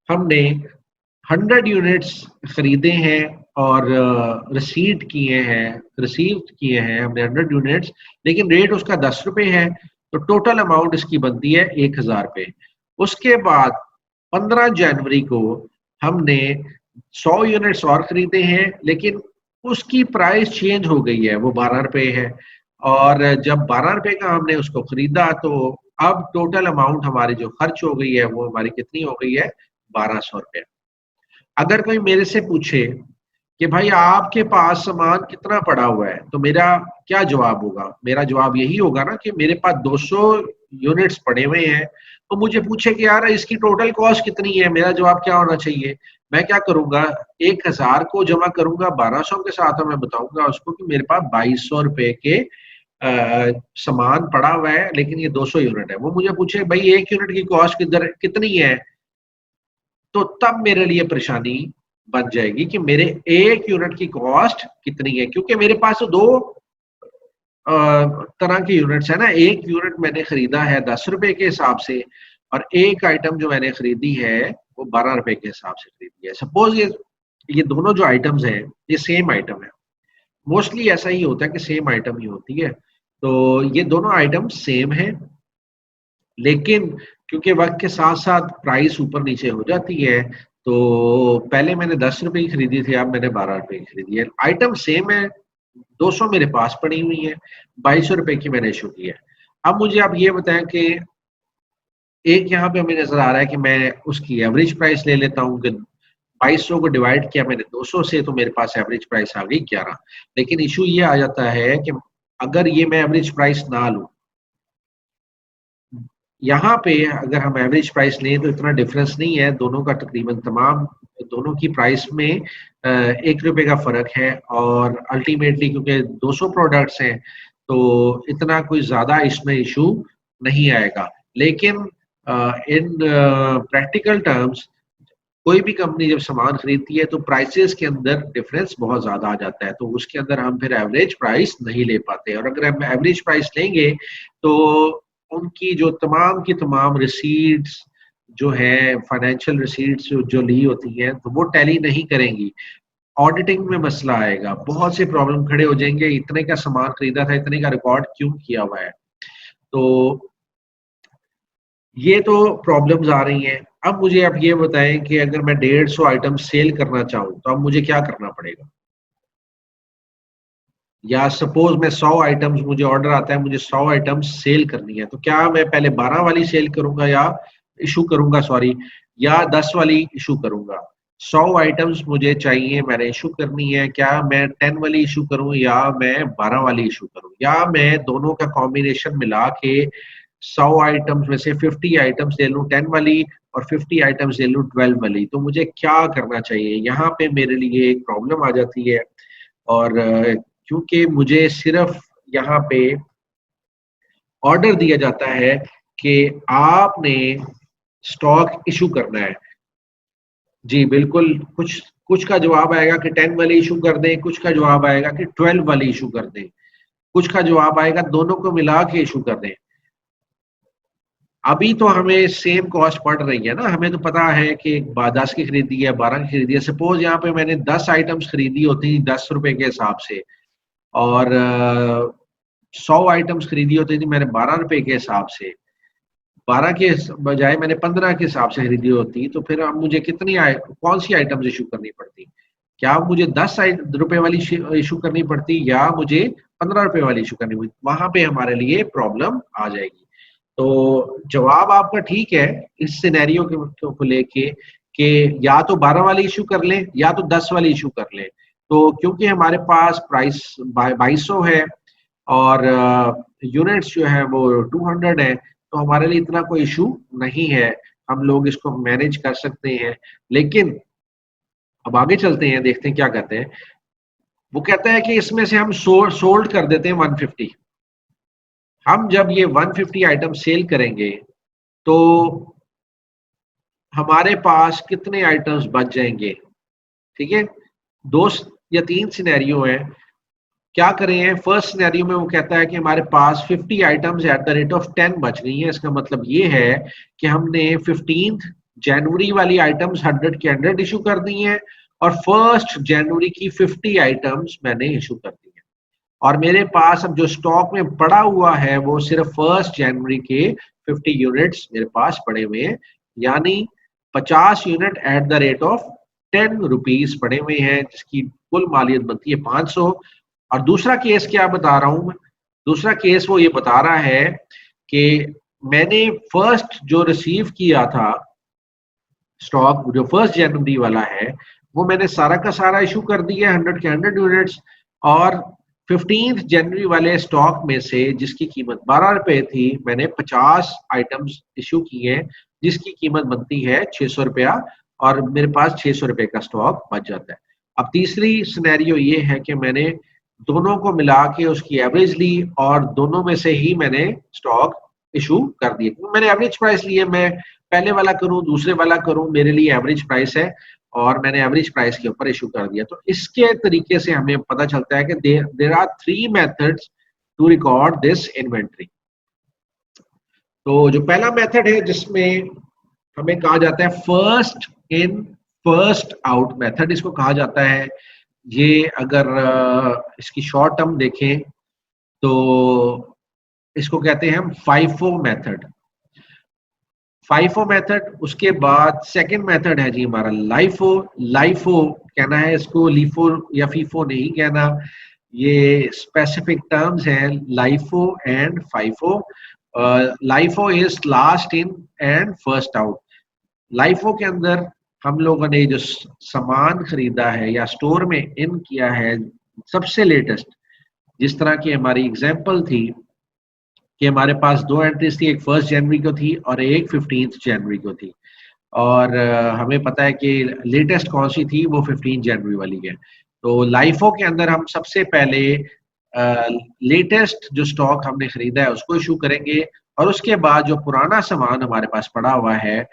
हमने 100 यूनिट्स खरीदे हैं और रिसीट किए हैं, रिसीव किए हैं हमने 100 यूनिट्स, लेकिन रेट उसका 10 रुपए है, तो टोटल अमाउंट इसकी बनती है 1000 रुपए। उसके बाद 15 जनवरी को हमने 100 यूनिट्स और खरीदे हैं, लेकिन उसकी प्राइस चेंज हो गई है, वो 12 रुपए है। और जब 12 रुपए का हमने उसको खरीदा तो अब टोटल अमाउंट हमारी जो खर्च हो गई है वो हमारी कितनी हो गई है, 1200 रुपए। अगर कोई मेरे से पूछे कि भाई आपके पास सामान कितना पड़ा हुआ है, तो मेरा क्या जवाब होगा? मेरा जवाब यही होगा ना कि मेरे पास 200 यूनिट्स पड़े हुए हैं। तो मुझे पूछे कि यार इसकी टोटल कॉस्ट कितनी है, मेरा जवाब क्या होना चाहिए? मैं क्या करूंगा, 1000 को जमा करूंगा 1200 के साथ, और मैं बताऊंगा उसको कि मेरे पास 2200 रुपए के सामान पड़ा हुआ है, लेकिन ये 200 यूनिट है। वो मुझे पूछे भाई एक यूनिट की कॉस्ट किधर कितनी है, तो तब मेरे लिए परेशानी बन जाएगी कि मेरे एक यूनिट की कॉस्ट कितनी है, क्योंकि मेरे पास तो दो तरह के यूनिट्स है ना। एक यूनिट मैंने खरीदा है 10 रुपए के हिसाब से, और एक आइटम जो मैंने खरीदी है वो 12 रुपए के हिसाब से खरीदी है। सपोज ये दोनों जो आइटम्स हैं ये सेम आइटम है, मोस्टली ऐसा ही होता है कि सेम आइटम ही होती है। तो ये दोनों आइटम सेम है, लेकिन क्योंकि वक्त के साथ साथ प्राइस ऊपर नीचे हो जाती है, तो पहले मैंने 10 रुपए की खरीदी थी, अब मैंने 12 रुपए की खरीदी है। आइटम सेम है, 200 मेरे पास पड़ी हुई है, 2200 रुपए की मैंने इशू की है। अब मुझे आप ये बताएं कि एक यहाँ पे हमें नजर आ रहा है कि मैं उसकी एवरेज प्राइस ले लेता हूँ कि 2200 को डिवाइड किया मैंने 200 से, तो मेरे पास एवरेज प्राइस आ गई 11। लेकिन इशू ये आ जाता है कि अगर ये मैं एवरेज प्राइस ना लूं, यहाँ पे अगर हम एवरेज प्राइस लें तो इतना डिफरेंस नहीं है दोनों का, तकरीबन तमाम दोनों की प्राइस में 1 रुपए का फर्क है। और अल्टीमेटली क्योंकि 200 प्रोडक्ट्स हैं तो इतना कोई ज्यादा इसमें इशू नहीं आएगा। लेकिन इन प्रैक्टिकल टर्म्स कोई भी कंपनी जब सामान खरीदती है तो प्राइसेस के अंदर डिफरेंस बहुत ज्यादा आ जाता है, तो उसके अंदर हम फिर एवरेज प्राइस नहीं ले पाते। और अगर हम एवरेज प्राइस लेंगे तो उनकी जो तमाम की तमाम रिसीट्स जो है, फाइनेंशियल रिसीट्स जो ली होती हैं, तो वो टैली नहीं करेंगी। ऑडिटिंग में मसला आएगा, बहुत से प्रॉब्लम खड़े हो जाएंगे, इतने का सामान खरीदा था, इतने का रिकॉर्ड क्यों किया हुआ है। तो ये तो प्रॉब्लम्स आ रही हैं। अब मुझे आप ये बताएं कि अगर मैं 150 आइटम सेल करना चाहूँ तो अब मुझे क्या करना पड़ेगा? या सपोज मैं 100 आइटम्स, मुझे ऑर्डर आता है, मुझे 100 आइटम्स सेल करनी है, तो क्या मैं पहले 12 वाली सेल करूंगा या इशू करूंगा, सॉरी, या 10 वाली इशू करूंगा? 100 आइटम्स मुझे चाहिए, मैंने इशू करनी है, क्या मैं 10 वाली इशू करूं या मैं 12 वाली इशू करूं, या मैं दोनों का कॉम्बिनेशन मिला के 100 आइटम्स में से 50 आइटम्स ले लूं 10 वाली और 50 आइटम्स ले लूं 12 वाली? तो मुझे क्या करना चाहिए? यहाँ पे मेरे लिए एक प्रॉब्लम आ जाती है। और क्योंकि मुझे सिर्फ यहाँ पे ऑर्डर दिया जाता है कि आपने स्टॉक इशू करना है। जी बिल्कुल, कुछ कुछ का जवाब आएगा कि 10 वाली इशू कर दें, कुछ का जवाब आएगा कि 12 वाली इशू कर दें, कुछ का जवाब आएगा दोनों को मिला के इशू कर दें। अभी तो हमें सेम कॉस्ट पड़ रही है ना, हमें तो पता है कि 10 की खरीदी है, 12 की खरीदी है। सपोज यहाँ पे मैंने 10 आइटम्स खरीदी होती 10 रुपए के हिसाब से, और 100 आइटम्स खरीदी होती थी मैंने 12 रुपए के हिसाब से, 12 के बजाय मैंने 15 के हिसाब से खरीदी होती, तो फिर अब मुझे कितनी कौन सी आइटम्स इशू करनी पड़ती? क्या मुझे 10 रुपए वाली इशू करनी पड़ती या मुझे 15 रुपए वाली इशू करनी पड़ती? वहां पे हमारे लिए प्रॉब्लम आ जाएगी। तो जवाब आपका ठीक है इस सिनेरियो को लेके कि या तो 12 वाली इशू कर लें या तो 10 वाली इशू कर लें। तो क्योंकि हमारे पास प्राइस 2200 है और यूनिट्स जो है वो 200 है, तो हमारे लिए इतना कोई इशू नहीं है, हम लोग इसको मैनेज कर सकते हैं। लेकिन अब आगे चलते हैं, देखते हैं क्या कहते हैं। वो कहता है कि इसमें से हम सोल्ड कर देते हैं 150। हम जब ये 150 आइटम सेल करेंगे तो हमारे पास कितने आइटम्स बच जाएंगे? ठीक है, दो या तीन सिनेरियो है, क्या करें? फर्स्ट सिनेरियो में वो कहता है कि हमारे पास 50 items eight the rate of 10 बच गई हैं। इसका मतलब ये है कि हमने 15 जनवरी वाली आइटम्स 100 के 100 इशू कर दी हैं और 1 जनवरी की 50 आइटम्स मैंने इशू कर दी हैं। और मेरे पास अब जो स्टॉक में पड़ा हुआ है वो सिर्फ 1 जनवरी के 50 यूनिट्स मेरे पास पड़े हुए हैं, यानी 50 unit eight the rate of 10 rupees पड़े हुए हैं, जिसकी कुल मालियत बनती है 500। और दूसरा केस क्या बता रहा हूं मैं, दूसरा केस वो ये बता रहा है कि मैंने फर्स्ट जो रिसीव किया था स्टॉक, जो 1 जनवरी वाला है, वो मैंने सारा का सारा इशू कर दिया 100 के 100 यूनिट्स। और 15 जनवरी वाले स्टॉक में से जिसकी कीमत 12 रुपए थी, मैंने 50 आइटम्स इशू किए जिसकी कीमत बनती है 600 रुपया, और मेरे पास 600 रुपए का स्टॉक बच जाता है। अब तीसरी सिनेरियो ये है कि मैंने दोनों को मिला के उसकी एवरेज ली और दोनों में से ही मैंने स्टॉक इशू कर दिए। मैंने एवरेज प्राइस लिए, मैं पहले वाला करूं दूसरे वाला करूं, मेरे लिए एवरेज प्राइस है और मैंने एवरेज प्राइस के ऊपर इशू कर दिया। तो इसके तरीके से हमें पता चलता है कि there are 3 methods to record this inventory. तो जो पहला मेथड है जिसमें हमें कहा जाता है first in first out method, इसको कहा जाता है। ये अगर इसकी शॉर्ट टर्म देखें तो इसको कहते हैं हम फाइफो मेथड। फाइफो मेथड, उसके बाद सेकंड मेथड है जी हमारा लाइफो। लाइफो कहना है इसको, लीफो या फीफो नहीं कहना, ये स्पेसिफिक टर्म्स हैं LIFO and FIFO. LIFO is last in and first out. LIFO के अंदर हम लोगों ने जो सामान खरीदा है या स्टोर में इन किया है सबसे लेटेस्ट, जिस तरह की हमारी एग्जांपल थी कि हमारे पास 2 एंट्रीज थी, एक 1 जनवरी को थी और एक 15 जनवरी को थी। और हमें पता है कि लेटेस्ट कौन सी थी, वो 15 जनवरी वाली है। तो लाइफो के अंदर हम सबसे पहले लेटेस्ट जो स्टॉक हमने खरीदा है उसको इशू करेंगे और उसके बाद जो पुराना सामान हमारे पास पड़ा हुआ है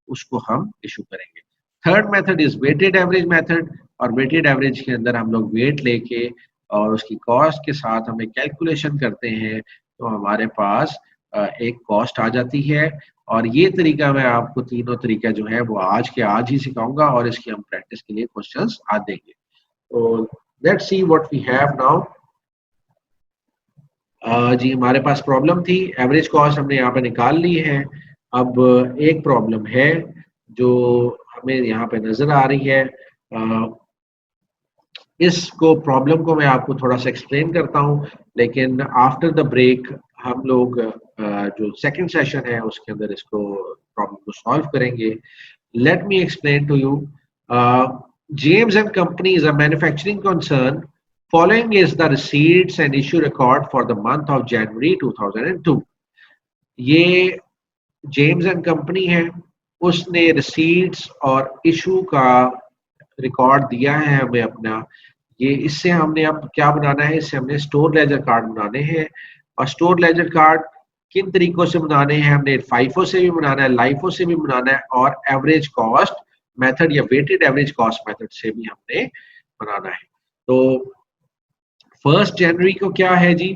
उसको हम इशू करेंगे। Third method is weighted average method, और वेटेड एवरेज के अंदर हम लोग वेट लेके और उसकी कॉस्ट के साथ हमें कैलकुलेशन करते हैं, तो हमारे पास एक कॉस्ट आ जाती है। और ये तरीका मैं आपको तीनों तरीका जो है वो आज के आज ही सिखाऊंगा और इसकी हम प्रैक्टिस के लिए क्वेश्चंस आज देंगे। तो let's see what we have now. जी हमारे पास प्रॉब्लम थी, एवरेज कॉस्ट हमने यहाँ पे निकाल ली है। अब एक प्रॉब्लम है जो हमें यहाँ पे नजर आ रही है, इसको प्रॉब्लम को मैं आपको थोड़ा सा एक्सप्लेन करता हूँ, लेकिन आफ्टर द ब्रेक हम लोग जो सेकंड सेशन है उसके अंदर इसको प्रॉब्लम को सॉल्व करेंगे। Let me explain to you. James and Company is a manufacturing concern. Following is the receipts and issue record for the month of January 2002. ये जेम्स एंड कंपनी है, उसने receipts और इशू का record दिया है हमें अपना। ये इससे हमने अब क्या बनाना है, इससे हमने स्टोर लेजर कार्ड बनाने हैं। और स्टोर लेजर कार्ड किन तरीकों से बनाने हैं, हमने फाइफो से भी बनाना है, लाइफो से भी बनाना है, और एवरेज कॉस्ट मेथड या वेटेड एवरेज कॉस्ट मेथड से भी हमने बनाना है। तो 1 जनवरी को क्या है जी,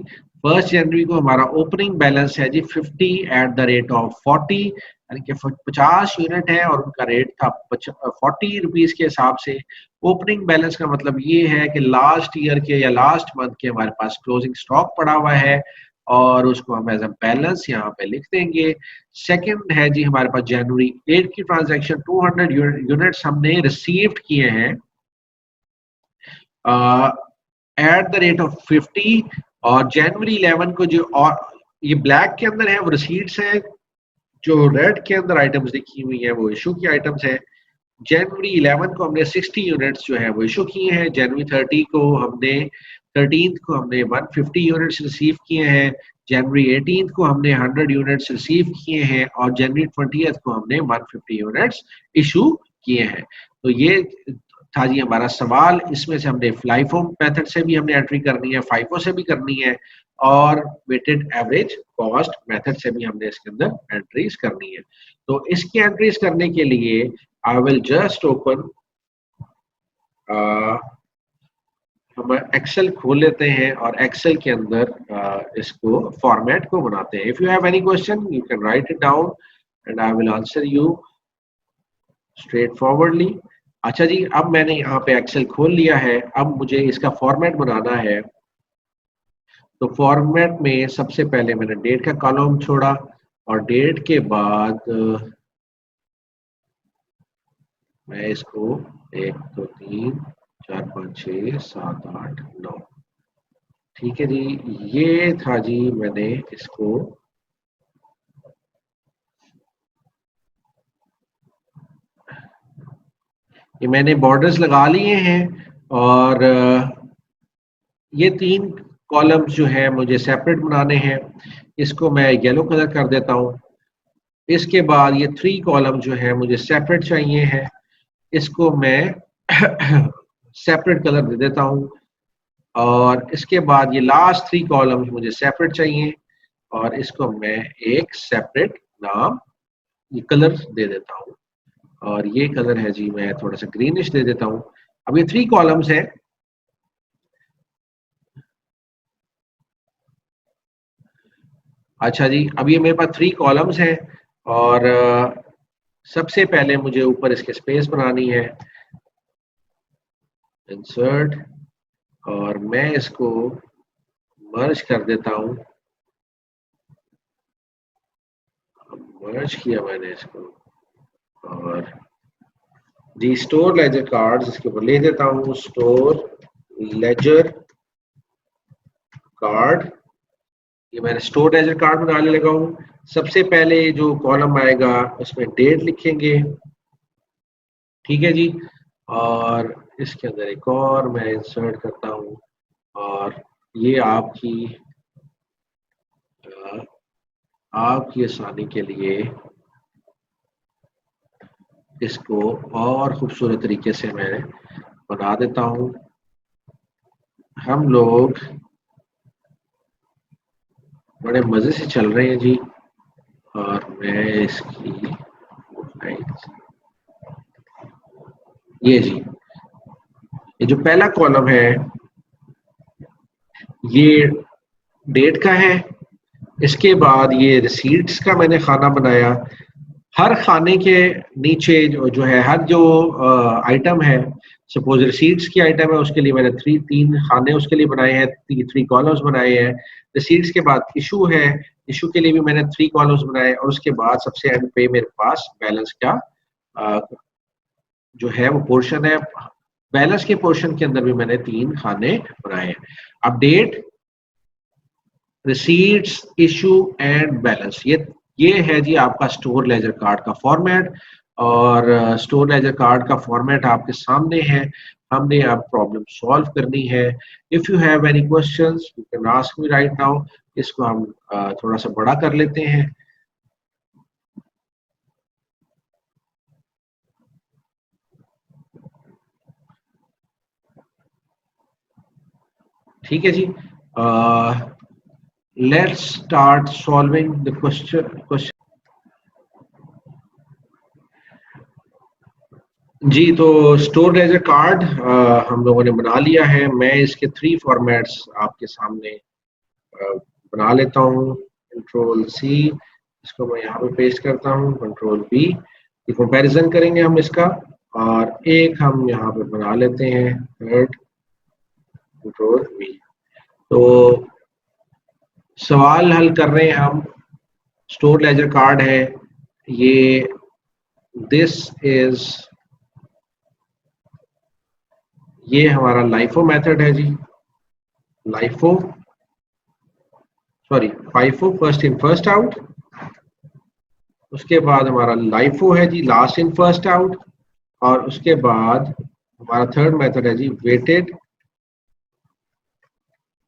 1 जनवरी को हमारा ओपनिंग बैलेंस है जी 50 एट द रेट ऑफ 40, यानी कि 50 यूनिट है और उनका रेट था 40 रुपीज के हिसाब से। ओपनिंग बैलेंस का मतलब ये है कि लास्ट ईयर के या लास्ट मंथ के हमारे पास क्लोजिंग स्टॉक पड़ा हुआ है और उसको हम एज अ बैलेंस यहाँ पे लिख देंगे। सेकंड है जी हमारे पास जनवरी 8 की ट्रांजैक्शन, 200 यूनिट्स हमने रिसीव्ड किए हैं एट द रेट ऑफ 50, और जनवरी 11 को जो, और ये ब्लैक के अंदर है वो रिसीट्स है, जो रेड के अंदर आइटम्स लिखी हुई है वो इशू की आइटम्स है। जनवरी 11 को हमने 60 यूनिट्स जो है वो इशू किए हैं, जनवरी 13 को हमने 150 यूनिट्स रिसीव किए हैं, जनवरी 18 को हमने 100 यूनिट्स रिसीव किए हैं और जनवरी 20 को हमने 150 यूनिट्स इशू किए हैं। तो ये था जी हमारा सवाल। इसमें से हमने लाइफो मेथड से भी हमने एंट्री करनी है, फाइफो से भी करनी है, और वेटेड एवरेज कॉस्ट मेथड से भी हमने इसके अंदर एंट्रीज करनी है। तो इसकी एंट्रीज करने के लिए आई विल जस्ट ओपन, हम एक्सेल खोल लेते हैं और एक्सेल के अंदर इसको फॉर्मेट को बनाते हैं। If you have any question you can write it down and I will answer you. Straight forwardly. अच्छा जी, अब मैंने यहाँ पे एक्सेल खोल लिया है, अब मुझे इसका फॉर्मेट बनाना है। तो फॉर्मेट में सबसे पहले मैंने डेट का कॉलम छोड़ा और डेट के बाद मैं इसको 1 2 3 4 5 6 7 8 9, ठीक है जी। ये था जी, मैंने इसको ये मैंने बॉर्डर्स लगा लिए हैं और ये 3 कॉलम्स जो है मुझे सेपरेट बनाने हैं। इसको मैं येलो कलर कर देता हूँ। इसके बाद ये 3 कॉलम जो है मुझे सेपरेट चाहिए है, इसको मैं सेपरेट कलर दे देता हूँ। और इसके बाद ये लास्ट 3 कॉलम्स मुझे सेपरेट चाहिए और इसको मैं एक सेपरेट नाम, ये कलर दे देता हूँ। और ये कलर है जी, मैं थोड़ा सा ग्रीनिश दे देता हूँ। अब ये 3 कॉलम्स हैं। अच्छा जी, अब ये मेरे पास 3 कॉलम्स हैं और सबसे पहले मुझे ऊपर इसके स्पेस बनानी है, इंसर्ट, और मैं इसको मर्ज कर देता हूँ। मर्ज किया मैंने इसको और जी स्टोर लेजर कार्ड्स इसके ऊपर ले देता हूँ। स्टोर लेजर कार्ड, ये मैंने स्टोर लेजर कार्ड बनाने लगा हूँ। सबसे पहले जो कॉलम आएगा उसमें डेट लिखेंगे, ठीक है जी। और इसके अंदर एक और मैं इंसर्ट करता हूँ और ये आपकी आसानी के लिए इसको और खूबसूरत तरीके से मैं बना देता हूँ। हम लोग बड़े मजे से चल रहे हैं जी। और मैं इसकी ये जी, ये जो पहला कॉलम है ये डेट का है। इसके बाद ये रिसीट्स का मैंने खाना बनाया। हर खाने के नीचे जो है, हर जो आइटम है, सपोज रिसीट्स की आइटम है, उसके लिए मैंने 3 खाने उसके लिए बनाए हैं, 3 कॉलम्स बनाए हैं। रिसीट्स के बाद इशू है, इशू के लिए भी मैंने 3 कॉलम्स बनाए और उसके बाद सबसे एंड पे मेरे पास बैलेंस का जो है वो पोर्शन है। बैलेंस के पोर्शन के अंदर भी मैंने 3 खाने बनाए हैं। अब date, receipts, issue and balance, ये है जी आपका स्टोर लेजर कार्ड का फॉर्मेट। और स्टोर लेजर कार्ड का फॉर्मेट आपके सामने है। हमने अब प्रॉब्लम सॉल्व करनी है। If you have any questions you can ask me right now. इसको हम थोड़ा सा बड़ा कर लेते हैं। ठीक है जी, let's start solving the question. जी, तो स्टोर लेजर कार्ड हम लोगों ने बना लिया है। मैं इसके 3 फॉर्मेट्स आपके सामने बना लेता हूँ। कंट्रोल सी, इसको मैं यहाँ पे पेस्ट करता हूँ, कंट्रोल बी, ये कंपैरिजन करेंगे हम इसका। और एक हम यहाँ पे बना लेते हैं थर्ड, कंट्रोल बी। तो सवाल हल कर रहे हैं हम। स्टोर लेजर कार्ड है ये, दिस इज, ये हमारा लाइफो मेथड है जी। LIFO, sorry, FIFO, first in first out. उसके बाद हमारा लाइफो है जी, लास्ट इन फर्स्ट आउट। और उसके बाद हमारा थर्ड मेथड है जी वेटेड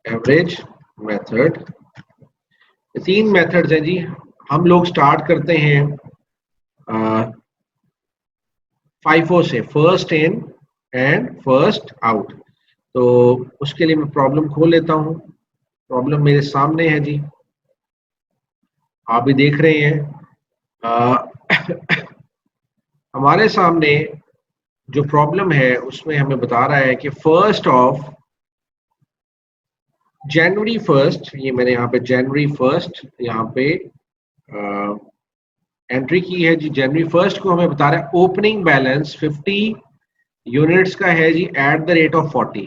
एवरेज मेथड। 3 मेथड्स हैं जी। हम लोग स्टार्ट करते हैं फाइफो से, first in and first out. तो उसके लिए मैं प्रॉब्लम खोल लेता हूँ। प्रॉब्लम मेरे सामने है जी, आप भी देख रहे हैं। हमारे सामने जो प्रॉब्लम है उसमें हमें बता रहा है कि फर्स्ट ऑफ जनवरी फर्स्ट, ये मैंने यहाँ पे जनवरी फर्स्ट यहाँ पे एंट्री की है जी जनवरी 1 को, हमें बता रहा है ओपनिंग बैलेंस 50 यूनिट्स का है जी एट द रेट ऑफ 40।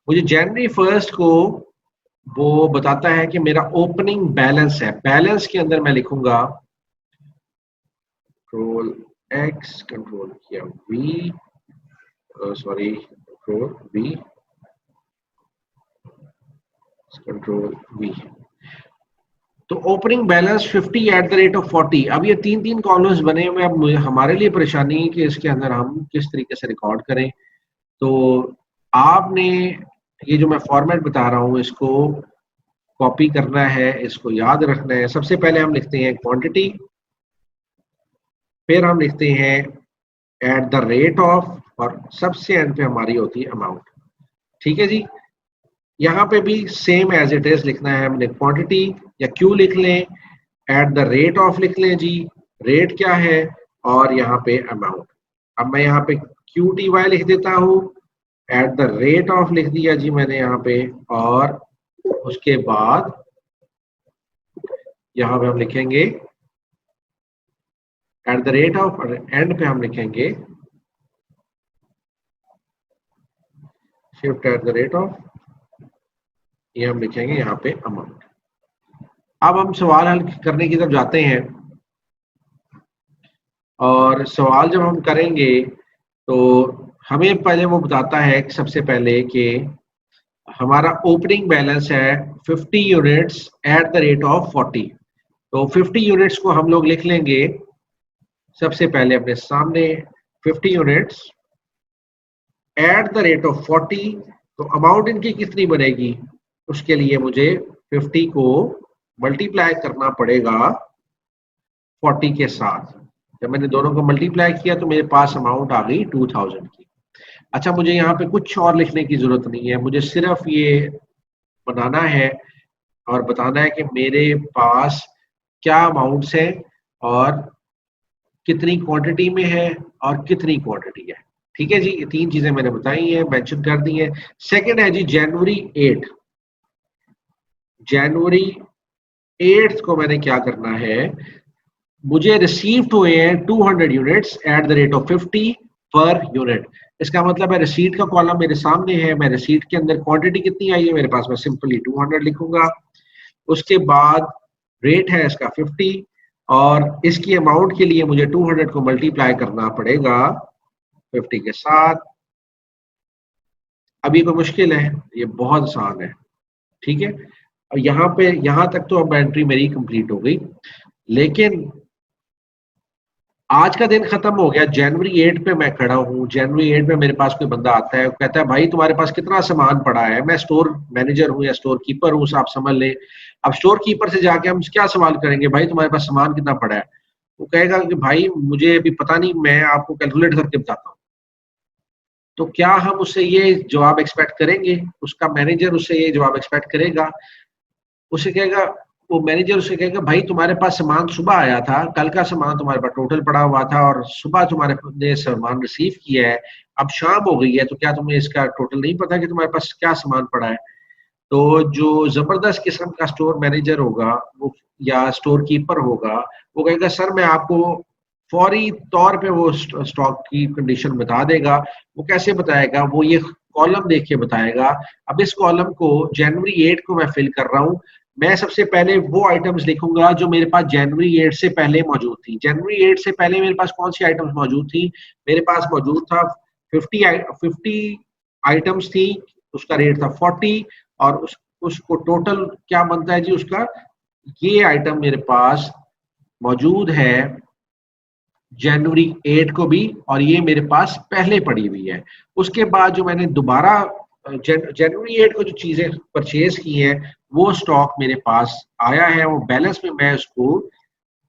मुझे जनवरी 1 को वो बताता है कि मेरा ओपनिंग बैलेंस है, बैलेंस के अंदर मैं लिखूंगा कंट्रोल एक्स, कंट्रोल किया V, sorry control V, control V. तो opening balance 50 at the rate of 40। अब ये तीन तीन कॉलम्स बने हुए, अब हमारे लिए परेशानी है कि इसके अंदर हम किस तरीके से रिकॉर्ड करें। तो आपने ये जो मैं फॉर्मेट बता रहा हूँ इसको कॉपी करना है, इसको याद रखना है। सबसे पहले हम लिखते हैं क्वांटिटी, फिर हम लिखते हैं एट द रेट ऑफ, और सबसे एंड पे हमारी होती है अमाउंट। ठीक है जी, यहाँ पे भी सेम एज इट इज लिखना है हमने, क्वांटिटी या क्यू लिख लें, एट द रेट ऑफ लिख लें जी, रेट क्या है, और यहाँ पे अमाउंट। अब मैं यहाँ पे क्यू टी वाई लिख देता हूँ, एट द रेट ऑफ लिख दिया जी मैंने यहाँ पे, और उसके बाद यहाँ पे हम लिखेंगे एट द रेट ऑफ, और एंड पे हम लिखेंगे shift eight the rate of, ये हम लिखेंगे यहाँ पे अमाउंट। अब हम सवाल हल करने की तरफ जाते हैं, और सवाल जब हम करेंगे तो हमें पहले वो बताता है कि सबसे पहले कि हमारा ओपनिंग बैलेंस है 50 units at the rate of 40। तो 50 यूनिट्स को हम लोग लिख लेंगे सबसे पहले अपने सामने, 50 units at the rate of 40। तो अमाउंट इनकी कितनी बनेगी, उसके लिए मुझे 50 को मल्टीप्लाई करना पड़ेगा 40 के साथ। जब मैंने दोनों को मल्टीप्लाई किया तो मेरे पास अमाउंट आ गई 2000 की। अच्छा, मुझे यहाँ पे कुछ और लिखने की जरूरत नहीं है, मुझे सिर्फ ये बनाना है और बताना है कि मेरे पास क्या अमाउंट्स है और कितनी क्वांटिटी में है और कितनी क्वांटिटी है। ठीक है जी, ये तीन चीजें मैंने बताई हैं, मेंशन कर दी हैं। सेकंड है जी जनवरी 8। जनवरी 8 को मैंने क्या करना है, मुझे रिसीव्ड हुए हैं 200 units at the rate of 50 per unit. इसका मतलब है रिसीट का कॉलम मेरे सामने है, मैं रिसीट के अंदर क्वांटिटी कितनी आई है मेरे पास, मैं सिंपली 200 लिखूंगा। उसके बाद रेट है इसका 50, और इसकी अमाउंट के लिए मुझे 200 को मल्टीप्लाई करना पड़ेगा 50 के साथ। अब ये कोई मुश्किल है, ये बहुत आसान है। ठीक है, और यहाँ पे यहाँ तक तो अब एंट्री मेरी कंप्लीट हो गई। लेकिन आज का दिन खत्म हो गया, जनवरी 8 पे मैं खड़ा हूँ। जनवरी 8 में मेरे पास कोई बंदा आता है, कहता है भाई तुम्हारे पास कितना सामान पड़ा है। मैं स्टोर मैनेजर हूँ या स्टोर कीपर हूँ, आप समझ लें। अब स्टोर कीपर से जाके हम क्या सवाल करेंगे, भाई तुम्हारे पास सामान कितना पड़ा है। वो कहेगा कि भाई मुझे अभी पता नहीं, मैं आपको कैलकुलेट करके बताता हूँ। तो क्या हम उससे ये जवाब एक्सपेक्ट करेंगे, उसका मैनेजर उससे ये जवाब एक्सपेक्ट करेगा? उसे कहेगा, वो मैनेजर उसे कहेगा भाई तुम्हारे पास सामान सुबह आया था, कल का सामान तुम्हारे पास टोटल पड़ा हुआ था और सुबह तुम्हारे ने सामान रिसीव किया है, अब शाम हो गई है, तो क्या तुम्हें इसका टोटल नहीं पता कि तुम्हारे पास क्या सामान पड़ा है? तो जो जबरदस्त किस्म का स्टोर मैनेजर होगा वो, या स्टोर कीपर होगा, वो कहेगा सर मैं आपको फौरी तौर पे वो स्टॉक की कंडीशन बता देगा। वो कैसे बताएगा, वो ये कॉलम देख के बताएगा। अब इस कॉलम को जनवरी 8 को मैं फिल कर रहा हूँ। मैं सबसे पहले वो आइटम्स लिखूंगा जो मेरे पास जनवरी 8 से पहले मौजूद थी। जनवरी 8 से पहले मेरे पास कौन सी आइटम्स मौजूद थी? मेरे पास मौजूद था 50 आइटम्स थी, उसका रेट था 40, और उसको टोटल क्या बनता है जी उसका, ये आइटम मेरे पास मौजूद है जनवरी 8 को भी, और ये मेरे पास पहले पड़ी हुई है। उसके बाद जो मैंने दोबारा जनवरी 8 को जो चीजें परचेज की हैं वो स्टॉक मेरे पास आया है, वो बैलेंस में मैं उसको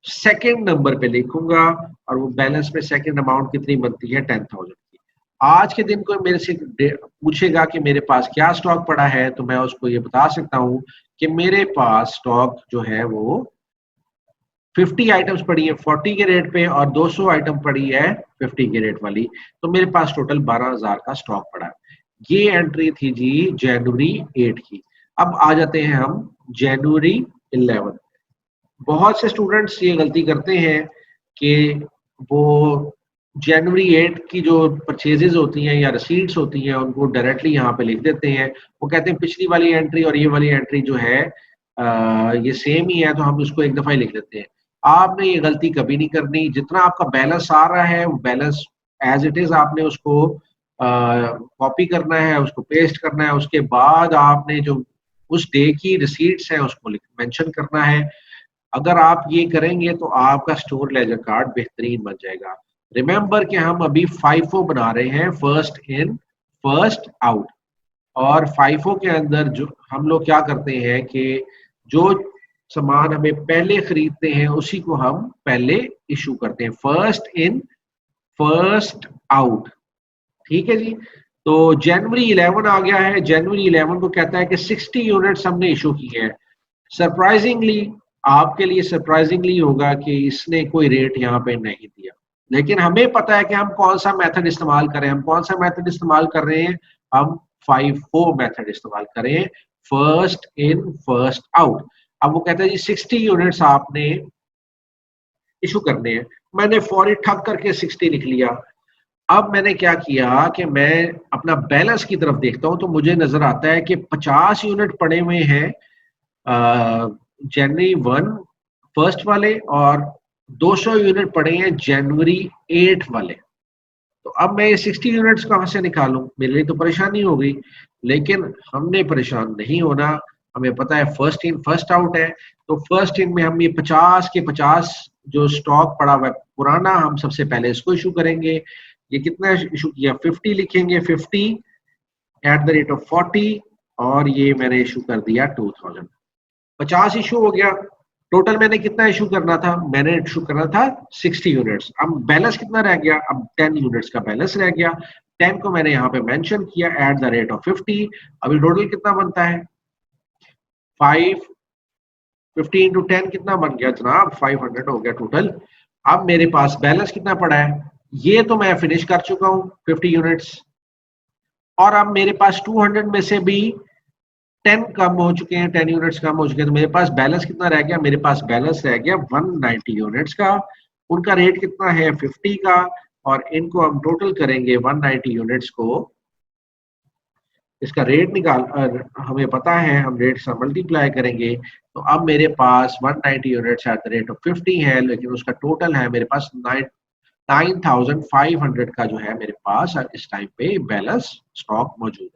सेकंड नंबर पे लिखूंगा, और वो बैलेंस में सेकंड अमाउंट कितनी बनती है 10,000 की। आज के दिन को मेरे से पूछेगा कि मेरे पास क्या स्टॉक पड़ा है, तो मैं उसको ये बता सकता हूँ कि मेरे पास स्टॉक जो है वो 50 आइटम्स पड़ी है 40 के रेट पे, और 200 आइटम पड़ी है 50 के रेट वाली। तो मेरे पास टोटल 12,000 का स्टॉक पड़ा है। ये एंट्री थी जी जनवरी 8 की। अब आ जाते हैं हम जनवरी 11। बहुत से स्टूडेंट्स ये गलती करते हैं कि वो जनवरी 8 की जो परचेजेज होती हैं या रसीट्स होती हैं उनको डायरेक्टली यहाँ पे लिख देते हैं। वो कहते हैं पिछली वाली एंट्री और ये वाली एंट्री जो है ये सेम ही है, तो हम उसको एक दफा ही लिख देते हैं। आपने ये गलती कभी नहीं करनी। जितना आपका बैलेंस आ रहा है वो बैलेंस एज इट इज आपने उसको कॉपी करना है, उसको पेस्ट करना है। उसके बाद आपने जो उस डे की रिसीट्स हैं उसको मेंशन करना है। अगर आप ये करेंगे तो आपका स्टोर लेजर कार्ड बेहतरीन बन जाएगा। रिमेंबर कि हम अभी फाइफो बना रहे हैं, फर्स्ट इन फर्स्ट आउट। और फाइफो के अंदर जो हम लोग क्या करते हैं कि जो सामान हमें पहले खरीदते हैं उसी को हम पहले इशू करते हैं, फर्स्ट इन फर्स्ट आउट। ठीक है जी। तो जनवरी 11 आ गया है। जनवरी 11 को कहता है कि 60 यूनिट्स हमने इशू की है। सरप्राइजिंगली, आपके लिए सरप्राइजिंगली होगा कि इसने कोई रेट यहाँ पे नहीं दिया, लेकिन हमें पता है कि हम कौन सा मेथड इस्तेमाल करें। हम कौन सा मेथड इस्तेमाल कर रहे हैं? हम 5-4 मेथड इस्तेमाल करें, फर्स्ट इन फर्स्ट आउट। अब वो कहता है जी 60 यूनिट्स आपने इशू करने हैं। मैंने फौरी ठग करके 60 लिख लिया। अब मैंने क्या किया कि मैं अपना बैलेंस की तरफ देखता हूं तो मुझे नजर आता है कि 50 यूनिट पड़े हुए हैं जनवरी 1 फर्स्ट वाले, और 200 यूनिट पड़े हैं जनवरी 8 वाले। तो अब मैं ये 60 यूनिट्स कहाँ से निकालूं? मेरे लिए तो परेशानी हो गई। लेकिन हमने परेशान नहीं होना। हमें पता है फर्स्ट इन फर्स्ट आउट है। तो फर्स्ट इन में हम ये 50 के 50 जो स्टॉक पड़ा हुआ है पुराना, हम सबसे पहले इसको इशू करेंगे। ये कितना इशू किया? 50 लिखेंगे, 50 @ 40, और ये मैंने इशू कर दिया 2000। 50 इशू हो गया। टोटल मैंने कितना इशू करना था? मैंने इशू करना था 60 यूनिट्स। अब बैलेंस कितना रह गया? अब 10 यूनिट्स का बैलेंस रह गया। 10 को मैंने यहाँ पे मेंशन किया @50। अभी टोटल कितना बनता है? 5 50 इंटू 10 कितना बन गया जनाब? 500 हो गया टोटल। अब मेरे पास बैलेंस कितना पड़ा है? ये तो मैं फिनिश कर चुका हूँ 50 यूनिट्स। और अब मेरे पास 200 में से भी 10 कम हो चुके हैं, 10 यूनिट्स कम हो चुके हैं। तो मेरे पास बैलेंस कितना रह गया? मेरे पास बैलेंस रह गया 190 यूनिट्स का। उनका रेट कितना है? 50 का। और इनको हम टोटल करेंगे 190 यूनिट्स को, इसका रेट निकाल हमें पता है, हम रेट से मल्टीप्लाई करेंगे। तो अब मेरे पास 190 यूनिट्स @50 है, लेकिन उसका टोटल है मेरे पास 9500 का जो है मेरे पास इस टाइम पे बैलेंस स्टॉक मौजूद है।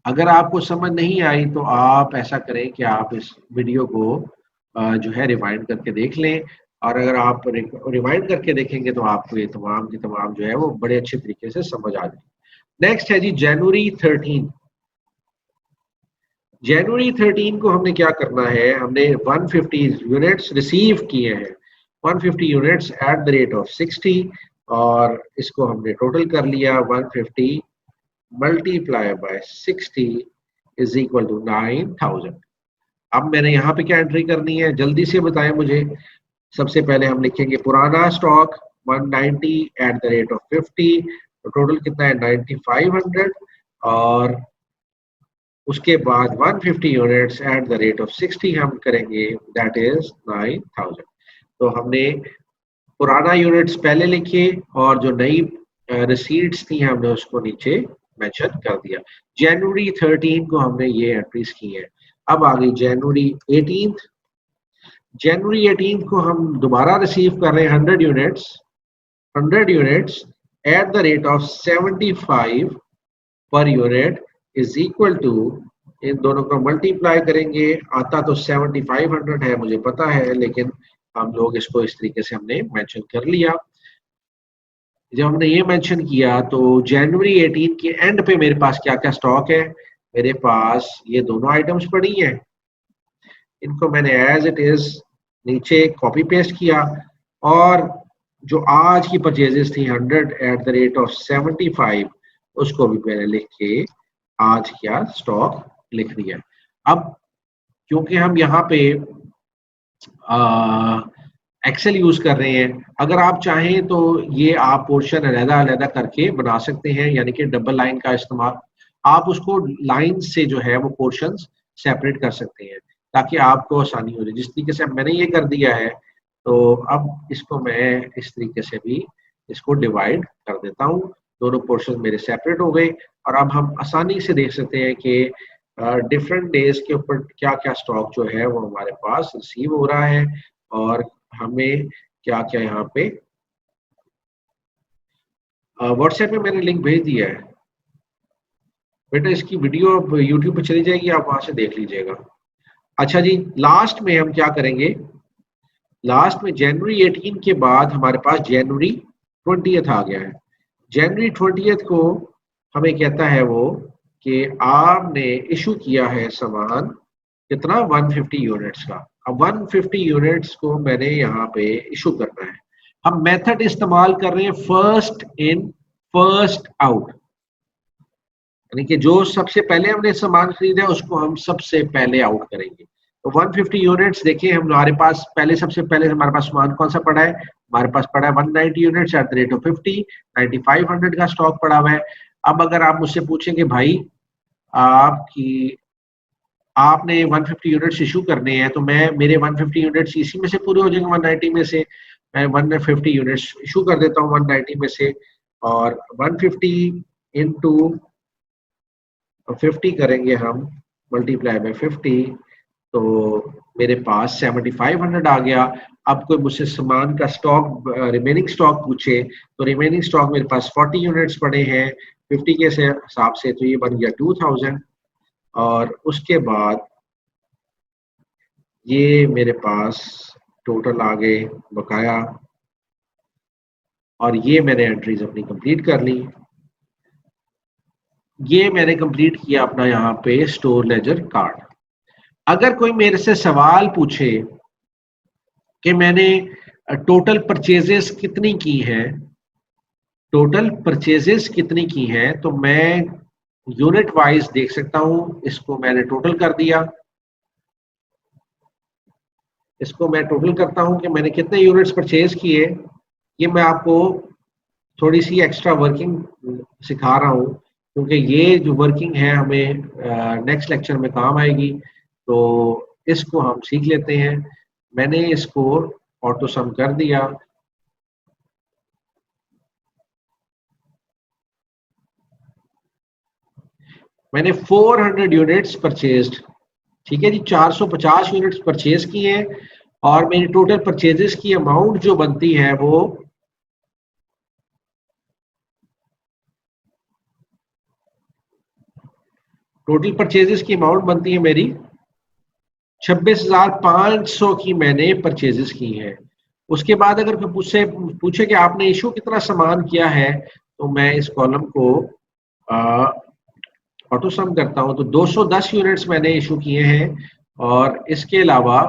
अगर आपको समझ नहीं आई तो आप ऐसा करें कि आप इस वीडियो को जो है रिवाइंड करके देख लें। और अगर आप रिवाइंड करके देखेंगे तो आपको ये तमाम की तमाम जो है वो बड़े अच्छे तरीके से समझ आ जाएगी। नेक्स्ट है जी जनवरी 13। जनवरी 13 को हमने क्या करना है? हमने 150 यूनिट्स रिसीव किए हैं, 150 यूनिट्स @60, और इसको हमने टोटल कर लिया। 150 multiply by 60 is equal to 9000। अब मैंने यहाँ पे क्या एंट्री करनी है? जल्दी से बताएं मुझे। सबसे पहले हम लिखेंगे पुराना स्टॉक 190 @50। तो टोटल कितना है? 9500। और उसके बाद 150 यूनिट्स @60 हम करेंगे, दैट इज 9000। तो हमने पुराना यूनिट्स पहले लिखे और जो नई रिसीट्स थी हमने उसको नीचे मेंशन कर दिया। जनवरी 13 को हमने ये एंट्रीज की हैं। अब आ गई जनवरी 18। जनवरी 18 को हम दोबारा रिसीव कर रहे हैं 100 units @75 per unit is equal to, इन दोनों को मल्टीप्लाई करेंगे। आता तो 7500 है, मुझे पता है, लेकिन हम लोग इसको इस तरीके से हमने मेंशन कर लिया। जब हमने ये मेंशन किया तो जनवरी 18 के एंड पे मेरे पास क्या क्या स्टॉक है? मेरे पास ये दोनों आइटम्स पड़ी हैं। इनको मैंने एज इट इज नीचे कॉपी पेस्ट किया, और जो आज की परचेजेस थी 100 @75, उसको भी मैंने लिख के आज क्या स्टॉक लिख दिया। अब क्योंकि हम यहाँ पे एक्सेल यूज कर रहे हैं, अगर आप चाहें तो ये आप पोर्शन अलग-अलग करके बना सकते हैं, यानी कि डबल लाइन का इस्तेमाल। आप उसको लाइन से जो है वो पोर्शंस सेपरेट कर सकते हैं। ताकि आपको आसानी हो जाए। जिस तरीके से मैंने ये कर दिया है, तो अब इसको मैं इस तरीके से भी इसको डिवाइड कर देता हूँ। दोनों पोर्शन मेरे सेपरेट हो गए और अब हम आसानी से देख सकते हैं कि डिफरेंट डेज के ऊपर क्या क्या स्टॉक जो है वो हमारे पास रिसीव हो रहा है और हमें क्या क्या यहाँ पे व्हाट्सएप में मैंने लिंक भेज दिया है बेटा, इसकी वीडियो अब यूट्यूब पे चली जाएगी, आप वहां से देख लीजिएगा। अच्छा जी, लास्ट में हम क्या करेंगे, लास्ट में जनवरी 18 के बाद हमारे पास जनवरी 20th आ गया है। जनवरी 20th को हमें कहता है वो कि आपने इशू किया है सामान कितना 150 यूनिट्स का। अब 150 यूनिट्स को मैंने यहाँ पे इशू करना है। हम मेथड इस्तेमाल कर रहे हैं फर्स्ट इन फर्स्ट आउट, यानी कि जो सबसे पहले हमने सामान खरीदा उसको हम सबसे पहले आउट करेंगे। तो 150 यूनिट्स देखिए हमारे पास पहले, सबसे पहले हमारे पास सामान कौन सा पड़ा है, हमारे पास पड़ा है 190 units at the rate of 50, 9500 का स्टॉक पड़ा हुआ है। अब अगर आप मुझसे पूछेंगे भाई आपने 150 यूनिट्स इशू करने हैं, तो मैं मेरे 150 यूनिट्स इसी में से पूरे हो जाएंगे 190 में से, मैं 150 यूनिट्स इशू कर देता हूँ 190 में से, और 150 इंटू 50 करेंगे हम, मल्टीप्लाई बाय 50, तो मेरे पास 7500 आ गया। अब कोई मुझसे सामान का स्टॉक, रिमेनिंग स्टॉक पूछे, तो रिमेनिंग स्टॉक मेरे पास 40 यूनिट्स पड़े हैं 50 के हिसाब से, तो ये बन गया 2000। और उसके बाद ये मेरे पास टोटल आ गए बकाया, और ये मैंने एंट्रीज अपनी कंप्लीट कर ली। ये मैंने कंप्लीट किया अपना यहाँ पे स्टोर लेजर कार्ड। अगर कोई मेरे से सवाल पूछे कि मैंने टोटल परचेजेस कितनी की है, टोटल परचेजेस कितनी की है, तो मैं यूनिट वाइज देख सकता हूं। इसको मैंने टोटल कर दिया, इसको मैं टोटल करता हूं कि मैंने कितने यूनिट्स परचेज किए। ये मैं आपको थोड़ी सी एक्स्ट्रा वर्किंग सिखा रहा हूं, क्योंकि ये जो वर्किंग है हमें नेक्स्ट लेक्चर में काम आएगी, तो इसको हम सीख लेते हैं। मैंने इसको ऑटो सम कर दिया। मैंने 400 यूनिट्स परचेज्ड, ठीक है जी, 450 यूनिट्स परचेज किए हैं, और मेरी टोटल परचेजेस की अमाउंट जो बनती है वो टोटल परचेजेस की अमाउंट बनती है मेरी 26,500 की मैंने परचेजेस की हैं। उसके बाद अगर कोई पूछे कि आपने इशू कितना सामान किया है, तो मैं इस कॉलम को ऑटो सम करता हूं, तो 210 यूनिट्स मैंने इशू किए हैं, और इसके अलावा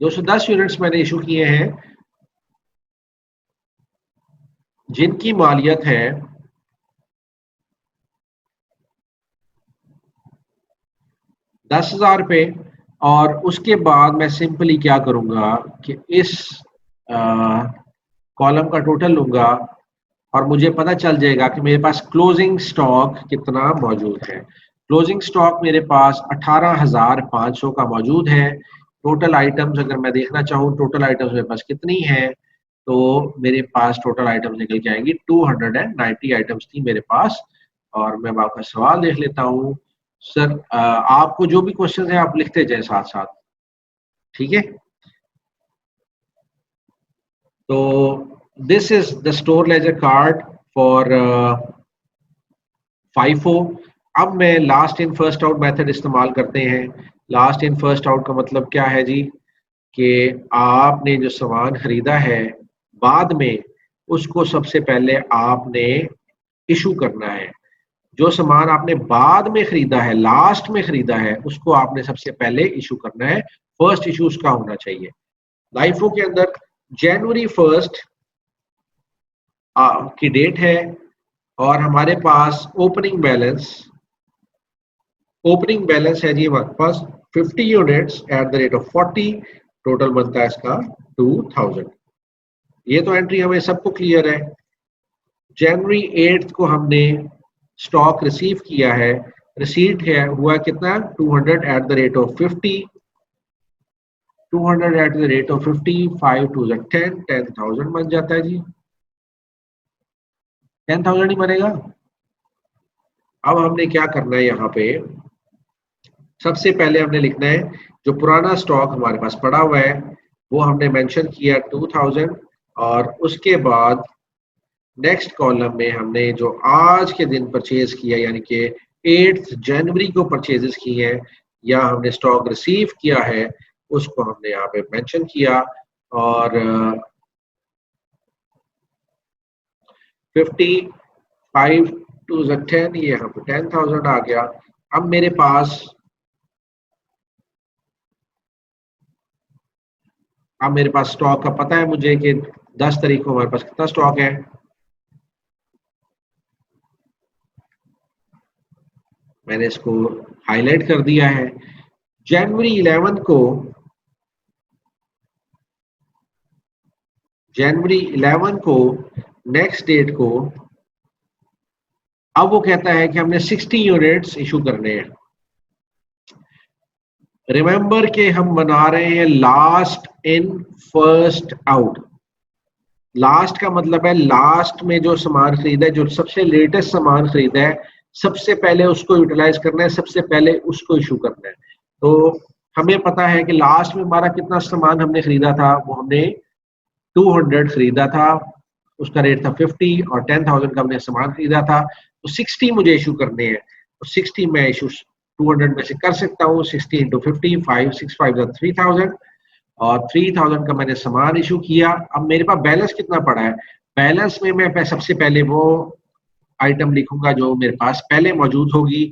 210 यूनिट्स मैंने इशू किए हैं जिनकी मालियत है 10,000 रुपये। और उसके बाद मैं सिंपली क्या करूंगा कि इस कॉलम का टोटल लूंगा, और मुझे पता चल जाएगा कि मेरे पास क्लोजिंग स्टॉक कितना मौजूद है। क्लोजिंग स्टॉक मेरे पास 18,500 का मौजूद है। टोटल आइटम्स अगर मैं देखना चाहूँ टोटल आइटम्स मेरे पास कितनी है, तो मेरे पास टोटल आइटम्स निकल के आएंगी 290 आइटम्स थी मेरे पास। और मैं आपका सवाल देख लेता हूँ। सर आपको जो भी क्वेश्चन है आप लिखते जाए साथ साथ, ठीक है। तो this is the store ledger card for FIFO। अब मैं last in first out method इस्तेमाल करते हैं। लास्ट इन फर्स्ट आउट का मतलब क्या है जी, कि आपने जो सामान खरीदा है बाद में उसको सबसे पहले आपने इशू करना है। जो सामान आपने बाद में खरीदा है, लास्ट में खरीदा है, उसको आपने सबसे पहले इशू करना है। फर्स्ट इशू उसका होना चाहिए। लाइफो के अंदर January 1 की डेट है, और हमारे पास ओपनिंग बैलेंस है जी हमारे पास 50 units at the rate of 40। Total बनता है इसका 2000। ये तो एंट्री हमें सबको क्लियर है। January 8 को हमने स्टॉक रिसीव किया है, रिसीट है हुआ कितना 200 at the rate of 50, 200 at the rate of 50, 5 to 10, 10,000 बन जाता है जी, 10,000 ही बनेगा। अब हमने क्या करना है यहाँ पे, सबसे पहले हमने लिखना है जो पुराना स्टॉक हमारे पास पड़ा हुआ है वो हमने मेंशन किया 2000, और उसके बाद नेक्स्ट कॉलम में हमने जो आज के दिन परचेज किया यानी कि 8 जनवरी को परचेजेस की हैं या हमने स्टॉक रिसीव किया है उसको हमने यहाँ पे मेंशन किया, और 50, 5 टू 10, ये यहाँ पे 10,000 आ गया। अब मेरे पास स्टॉक का पता है मुझे कि 10 तारीख को हमारे पास कितना स्टॉक है, मैंने इसको हाईलाइट कर दिया है। जनवरी 11 को, नेक्स्ट डेट को, अब वो कहता है कि हमने 60 यूनिट्स इशू करने हैं। रिमेंबर के हम बना रहे हैं last in first out. Last का मतलब है लास्ट में जो सामान खरीदा है, जो सबसे लेटेस्ट सामान खरीदा है, सबसे पहले उसको यूटिलाइज करना है, सबसे पहले उसको इशू करना है। तो हमें पता है कि लास्ट में हमारा कितना सामान हमने खरीदा था, वो हमने 200 खरीदा था, उसका रेट था 50 और 10,000 का हमने सामान खरीदा था, तो 60 मुझे इशू करने हैं। तो 60 मैं इशू 200 में से कर सकता हूँ, 60 इंटू 50, 5 6 5 3000, और 3000 का मैंने सामान इशू किया। अब मेरे पास बैलेंस कितना पड़ा है, बैलेंस में मैं सबसे पहले वो आइटम लिखूंगा जो मेरे पास पहले मौजूद होगी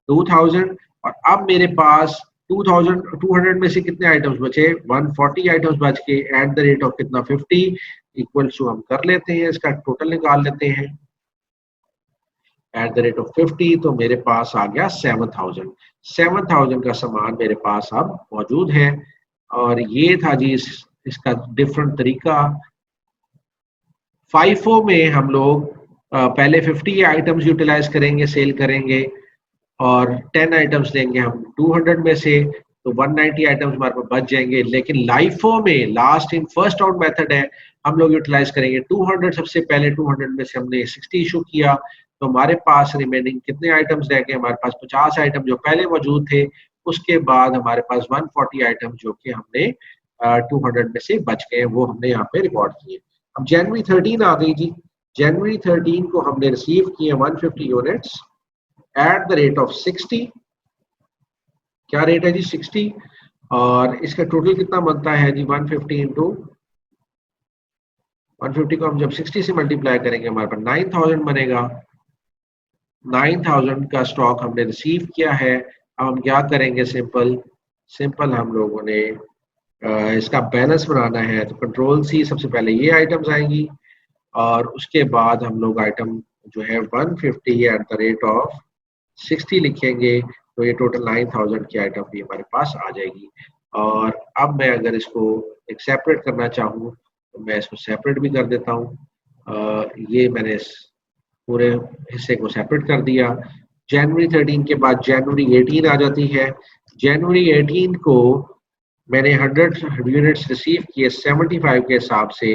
2000, और अब मेरे पास 200 में से कितने आइटम्स बचे, 140 आइटम्स बच के एट द रेट ऑफ कितना 50 इक्वल टू, हम कर लेते हैं इसका टोटल निकाल लेते हैं एट द रेट ऑफ 50, तो मेरे पास आ गया 7,000 का सामान मेरे पास अब मौजूद है। और ये था जी इसका डिफरेंट तरीका। फाइफो में हम लोग पहले 50 आइटम्स यूटिलाइज करेंगे, सेल करेंगे, और 10 आइटम्स लेंगे हम 200 में से, तो 190 आइटम्स हमारे पास बच जाएंगे। लेकिन लाइफो में last in first out method है, हम लोग यूटिलाइज करेंगे 200 सबसे पहले, 200 में से हमने 60 इशू किया, तो हमारे पास रिमेनिंग कितने आइटम्स रह गए, हमारे पास 50 आइटम जो पहले मौजूद थे, उसके बाद हमारे पास 140 आइटम जो कि हमने 200 में से बच गए, वो हमने यहाँ पे रिकॉर्ड किए। अब जनवरी 13 आ गई जी, जनवरी 13 को हमने रिसीव किए 150 units at the rate of 60, क्या रेट है जी 60, और इसका टोटल कितना बनता है जी 150 इंटू 150 को हम जब 60 से मल्टीप्लाई करेंगे हमारे पास 9,000 बनेगा। 9,000 का स्टॉक हमने रिसीव किया है। अब हम क्या करेंगे, सिंपल हम लोगों ने इसका बैलेंस बनाना है, तो कंट्रोल सी, सबसे पहले ये आइटम्स आएंगी और उसके बाद हम लोग आइटम जो है 150 एट द रेट ऑफ 60 लिखेंगे, तो ये टोटल 9,000 की आइटम भी हमारे पास आ जाएगी। और अब मैं अगर इसको एक सेपरेट करना चाहूँ तो मैं इसको सेपरेट भी कर देता हूँ। ये मैंने इस पूरे हिस्से को सेपरेट कर दिया। जनवरी 13 के बाद जनवरी 18 आ जाती है। जनवरी 18 को मैंने 100 यूनिट्स रिसीव किए 75 के हिसाब से,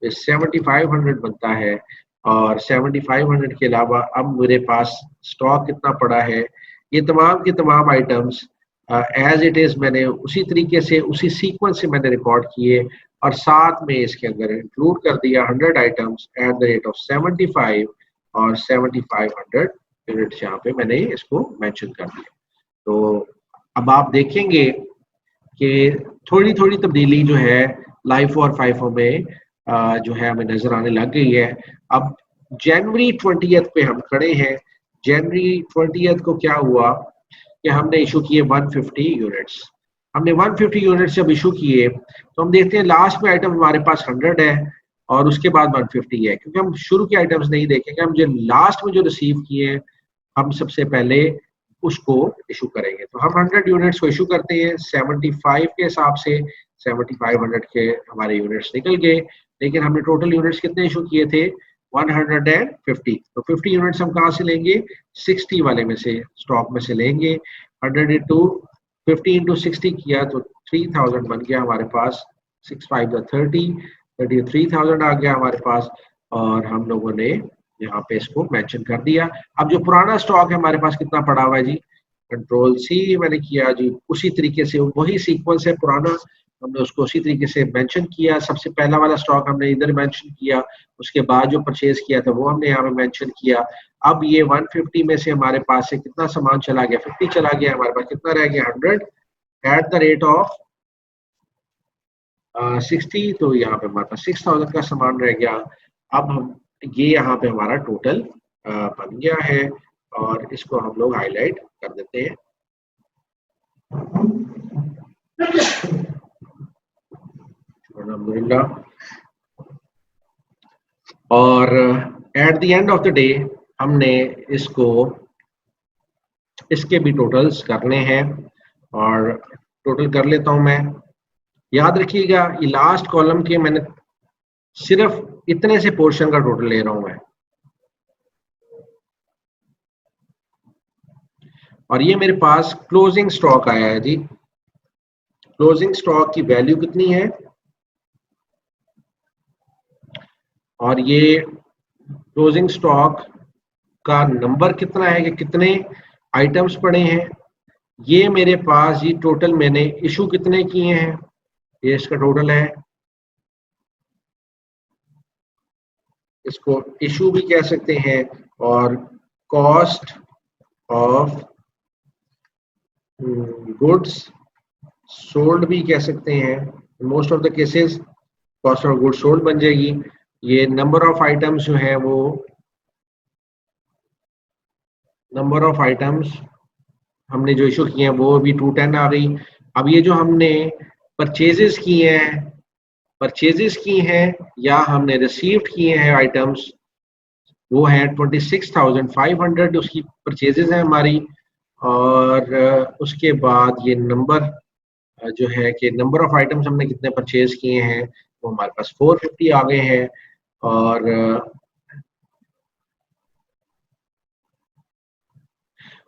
7500 बनता है। और 7500 के अलावा अब मेरे पास स्टॉक कितना पड़ा है, ये तमाम के तमाम आइटम्स एज इट इज मैंने उसी तरीके से उसी सीक्वेंस से मैंने रिकॉर्ड किए और साथ में इसके अंदर इंक्लूड कर दिया 100 items eight the rate of 75 और 7500 यूनिट्स यहाँ पे मैंने इसको मेंशन कर दिया। तो अब आप देखेंगे कि थोड़ी थोड़ी तब्दीली जो है लाइफो और फाइफो में जो है हमें नजर आने लग गई है। अब जनवरी 20 पे हम खड़े हैं। जनवरी 20 को क्या हुआ कि हमने इशू किए 150 यूनिट्स। हमने 150 यूनिट्स जब इशू किए तो हम देखते हैं लास्ट में आइटम हमारे पास 100 है और उसके बाद 150 है, क्योंकि हम शुरू के आइटम्स नहीं देखेंगे, हम जो लास्ट में जो रिसीव किए हम सबसे पहले उसको इशू करेंगे। तो हम 100 यूनिट्स को इशू करते हैं 75 के हिसाब से, 7500 के हमारे यूनिट्स निकल गए, लेकिन हमने टोटल यूनिट्स कितने इशू किए थे 150। तो 50 यूनिट्स हम कहाँ से लेंगे? 60 वाले में से, स्टॉक में से लेंगे। 100 इंटू 50 इंटू 60 किया तो 3000 बन गया हमारे पास। 6 5 30, 33,000 आ गया हमारे पास। और हम लोगों ने यहाँ पे इसको मेंशन कर दिया। अब जो पुराना स्टॉक है हमारे पास कितना पड़ा हुआ है जी? कंट्रोल सी मैंने किया जी, उसी तरीके से वही सीक्वेंस है पुराना, हमने उसको उसी तरीके से मेंशन किया। सबसे पहला वाला स्टॉक हमने इधर मेंशन किया, उसके बाद जो परचेज किया था वो हमने यहाँ पे मेंशन किया। अब ये 150 में से हमारे पास से कितना सामान चला गया? 50 चला गया, हमारे पास कितना रह गया? 100 एट द रेट ऑफ 60। तो यहाँ पे हमारे पास 6000 का सामान रह गया। अब हम ये यहाँ पे हमारा टोटल बन गया है, और इसको हम लोग हाईलाइट कर देते हैं। अल्हम्दुलिल्लाह। और eight the end of the day हमने इसको, इसके भी टोटल्स करने हैं, और टोटल कर लेता हूं मैं। याद रखिएगा ये लास्ट कॉलम के मैंने सिर्फ इतने से पोर्शन का टोटल ले रहा हूं मैं, और ये मेरे पास क्लोजिंग स्टॉक आया है जी। क्लोजिंग स्टॉक की वैल्यू कितनी है, और ये क्लोजिंग स्टॉक का नंबर कितना है कि कितने आइटम्स पड़े हैं। ये मेरे पास ये टोटल मैंने इशू कितने किए हैं, ये इसका टोटल है। इसको इशू भी कह सकते हैं, और कॉस्ट ऑफ गुड्स सोल्ड भी कह सकते हैं। Most of the cases cost of goods sold बन जाएगी। ये नंबर ऑफ आइटम्स जो है वो नंबर ऑफ आइटम्स हमने जो इशू किए हैं वो अभी 210 आ गई। अब ये जो हमने परचेजेस किए हैं, परचेजेस की हैं या हमने रिसीव्ड किए हैं आइटम्स, वो है 26,500 उसकी परचेजेस हैं हमारी। और उसके बाद ये नंबर जो है कि नंबर ऑफ आइटम्स हमने कितने परचेज किए हैं, वो हमारे पास 450 आ गए हैं। और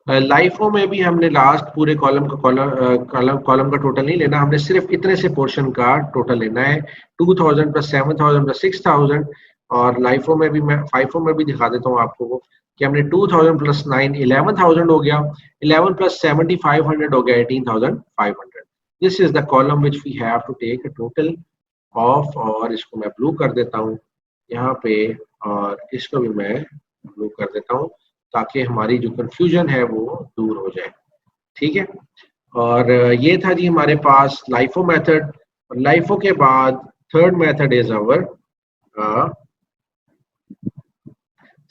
लाइफो में भी हमने लास्ट पूरे कॉलम का कॉलम का टोटल नहीं लेना, हमने सिर्फ इतने से पोर्शन का टोटल लेना है। 2000 प्लस 7000 प्लस 6000। और लाइफो में भी मैं फाइफो में भी दिखा देता हूँ आपको कि हमने 2000 प्लस 9 11,000 हो गया, 11 प्लस 7500 हो गया 18,500। This is the column which we have to take a total of. और इसको मैं ब्लू कर देता हूँ यहाँ पे, और इसको भी मैं ब्लू कर देता हूँ ताकि हमारी जो कंफ्यूजन है वो दूर हो जाए। ठीक है। और ये था जी हमारे पास लाइफो मेथड। लाइफो के बाद third method is our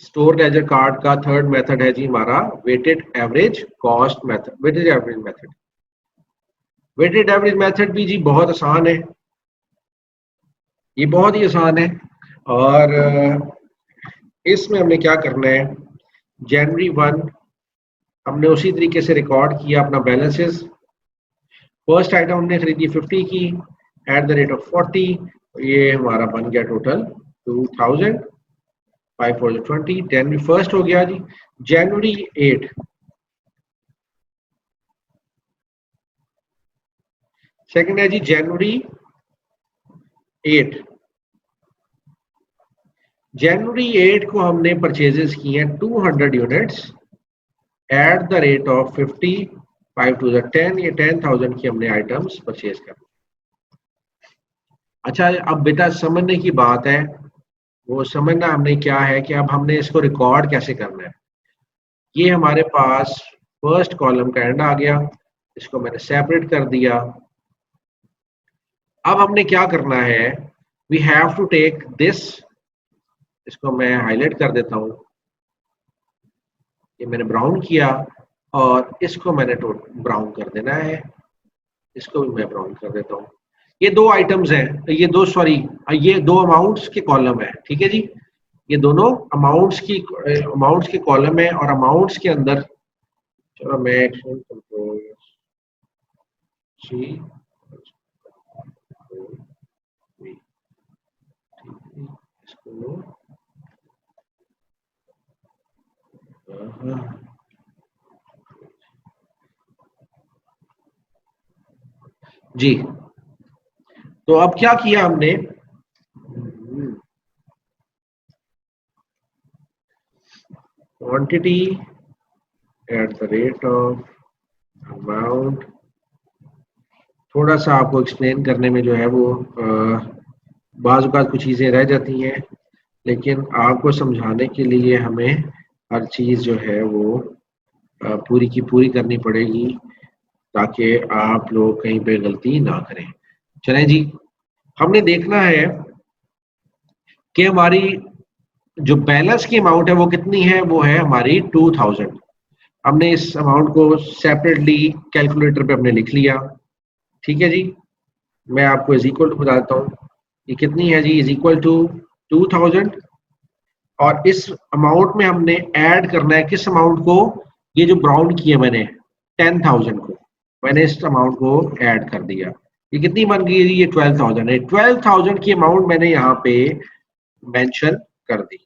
store ledger card का थर्ड मेथड है जी हमारा weighted average cost method, weighted average method. Weighted average method भी जी बहुत आसान है, ये बहुत ही आसान है। और इसमें हमने क्या करना है, जनवरी 1 हमने उसी तरीके से रिकॉर्ड किया अपना बैलेंसेस। फर्स्ट आइटम हमने खरीदी 50 की एट द रेट ऑफ 40, ये हमारा बन गया टोटल 2000। 5 4 20, जनवरी 1 हो गया जी। जनवरी 8 सेकंड है जी, जनवरी 8। जनवरी 8 को हमने परचेजेस किए हैं 200 units at the rate of 50। 5 2 10, ये 10,000 की हमने आइटम्स परचेज कर। अच्छा, अब बेटा समझने की बात है, वो समझना हमने क्या है कि अब हमने इसको रिकॉर्ड कैसे करना है। ये हमारे पास फर्स्ट कॉलम का एंड आ गया, इसको मैंने सेपरेट कर दिया। अब हमने क्या करना है, we have to take this, इसको मैं हाईलाइट कर देता हूँ, ये मैंने ब्राउन किया, और इसको मैंने ब्राउन कर देना है, इसको भी मैं ब्राउन कर देता हूँ। ये दो आइटम्स हैं, ये दो सॉरी ये दो अमाउंट्स के कॉलम है, ठीक है जी। ये दोनों अमाउंट्स के कॉलम है, और अमाउंट्स के अंदर चलो मैं कंट्रोल सी इसको जी, तो अब क्या किया हमने, quantity eight the rate of amount, थोड़ा सा आपको एक्सप्लेन करने में जो है वो बाज़ औक़ात कुछ चीज़ें रह जाती हैं, लेकिन आपको समझाने के लिए हमें हर चीज़ जो है वो पूरी की पूरी करनी पड़ेगी, ताकि आप लोग कहीं पे गलती ना करें। चलें जी, हमने देखना है कि हमारी जो बैलेंस की अमाउंट है वो कितनी है, वो है हमारी 2000। हमने इस अमाउंट को सेपरेटली कैलकुलेटर पे हमने लिख लिया, ठीक है जी। मैं आपको इज इक्वल टू बता देता हूँ, ये कितनी है जी, इज इक्वल टू 2000, और इस अमाउंट में हमने ऐड करना है किस अमाउंट को, ये जो ब्राउन किया मैंने 10,000 को, मैंने इस अमाउंट को ऐड कर दिया। ये कितनी बन गई, ये 12,000 है। 12,000 की अमाउंट मैंने यहाँ पे मेंशन कर दी।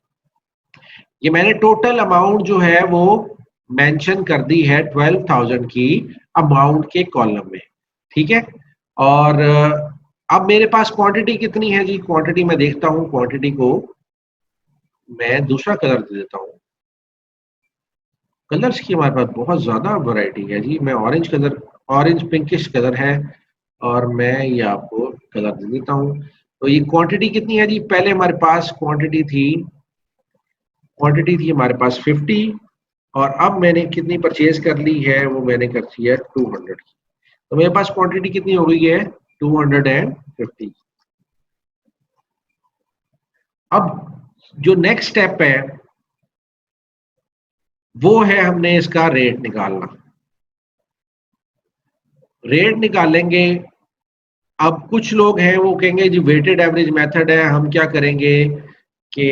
ये मैंने टोटल अमाउंट जो है वो मेंशन कर दी है 12,000 की अमाउंट के कॉलम में, ठीक है। और अब मेरे पास क्वांटिटी कितनी है जी, क्वांटिटी मैं देखता हूँ, क्वांटिटी को मैं दूसरा कलर दे देता हूँ। कलर्स की हमारे पास बहुत ज्यादा वैरायटी है जी। मैं orange colour, orange pinkish colour है, और मैं ये आपको कलर दे देता हूँ। तो ये क्वांटिटी कितनी है जी, पहले हमारे पास क्वांटिटी थी हमारे पास 50, और अब मैंने कितनी परचेज कर ली है, वो मैंने कर ली है 200 की। तो मेरे पास क्वांटिटी कितनी हो गई है, 250। अब जो नेक्स्ट स्टेप है वो है हमने इसका रेट निकालना। रेट निकालेंगे, अब कुछ लोग हैं वो कहेंगे जी वेटेड एवरेज मेथड है, हम क्या करेंगे कि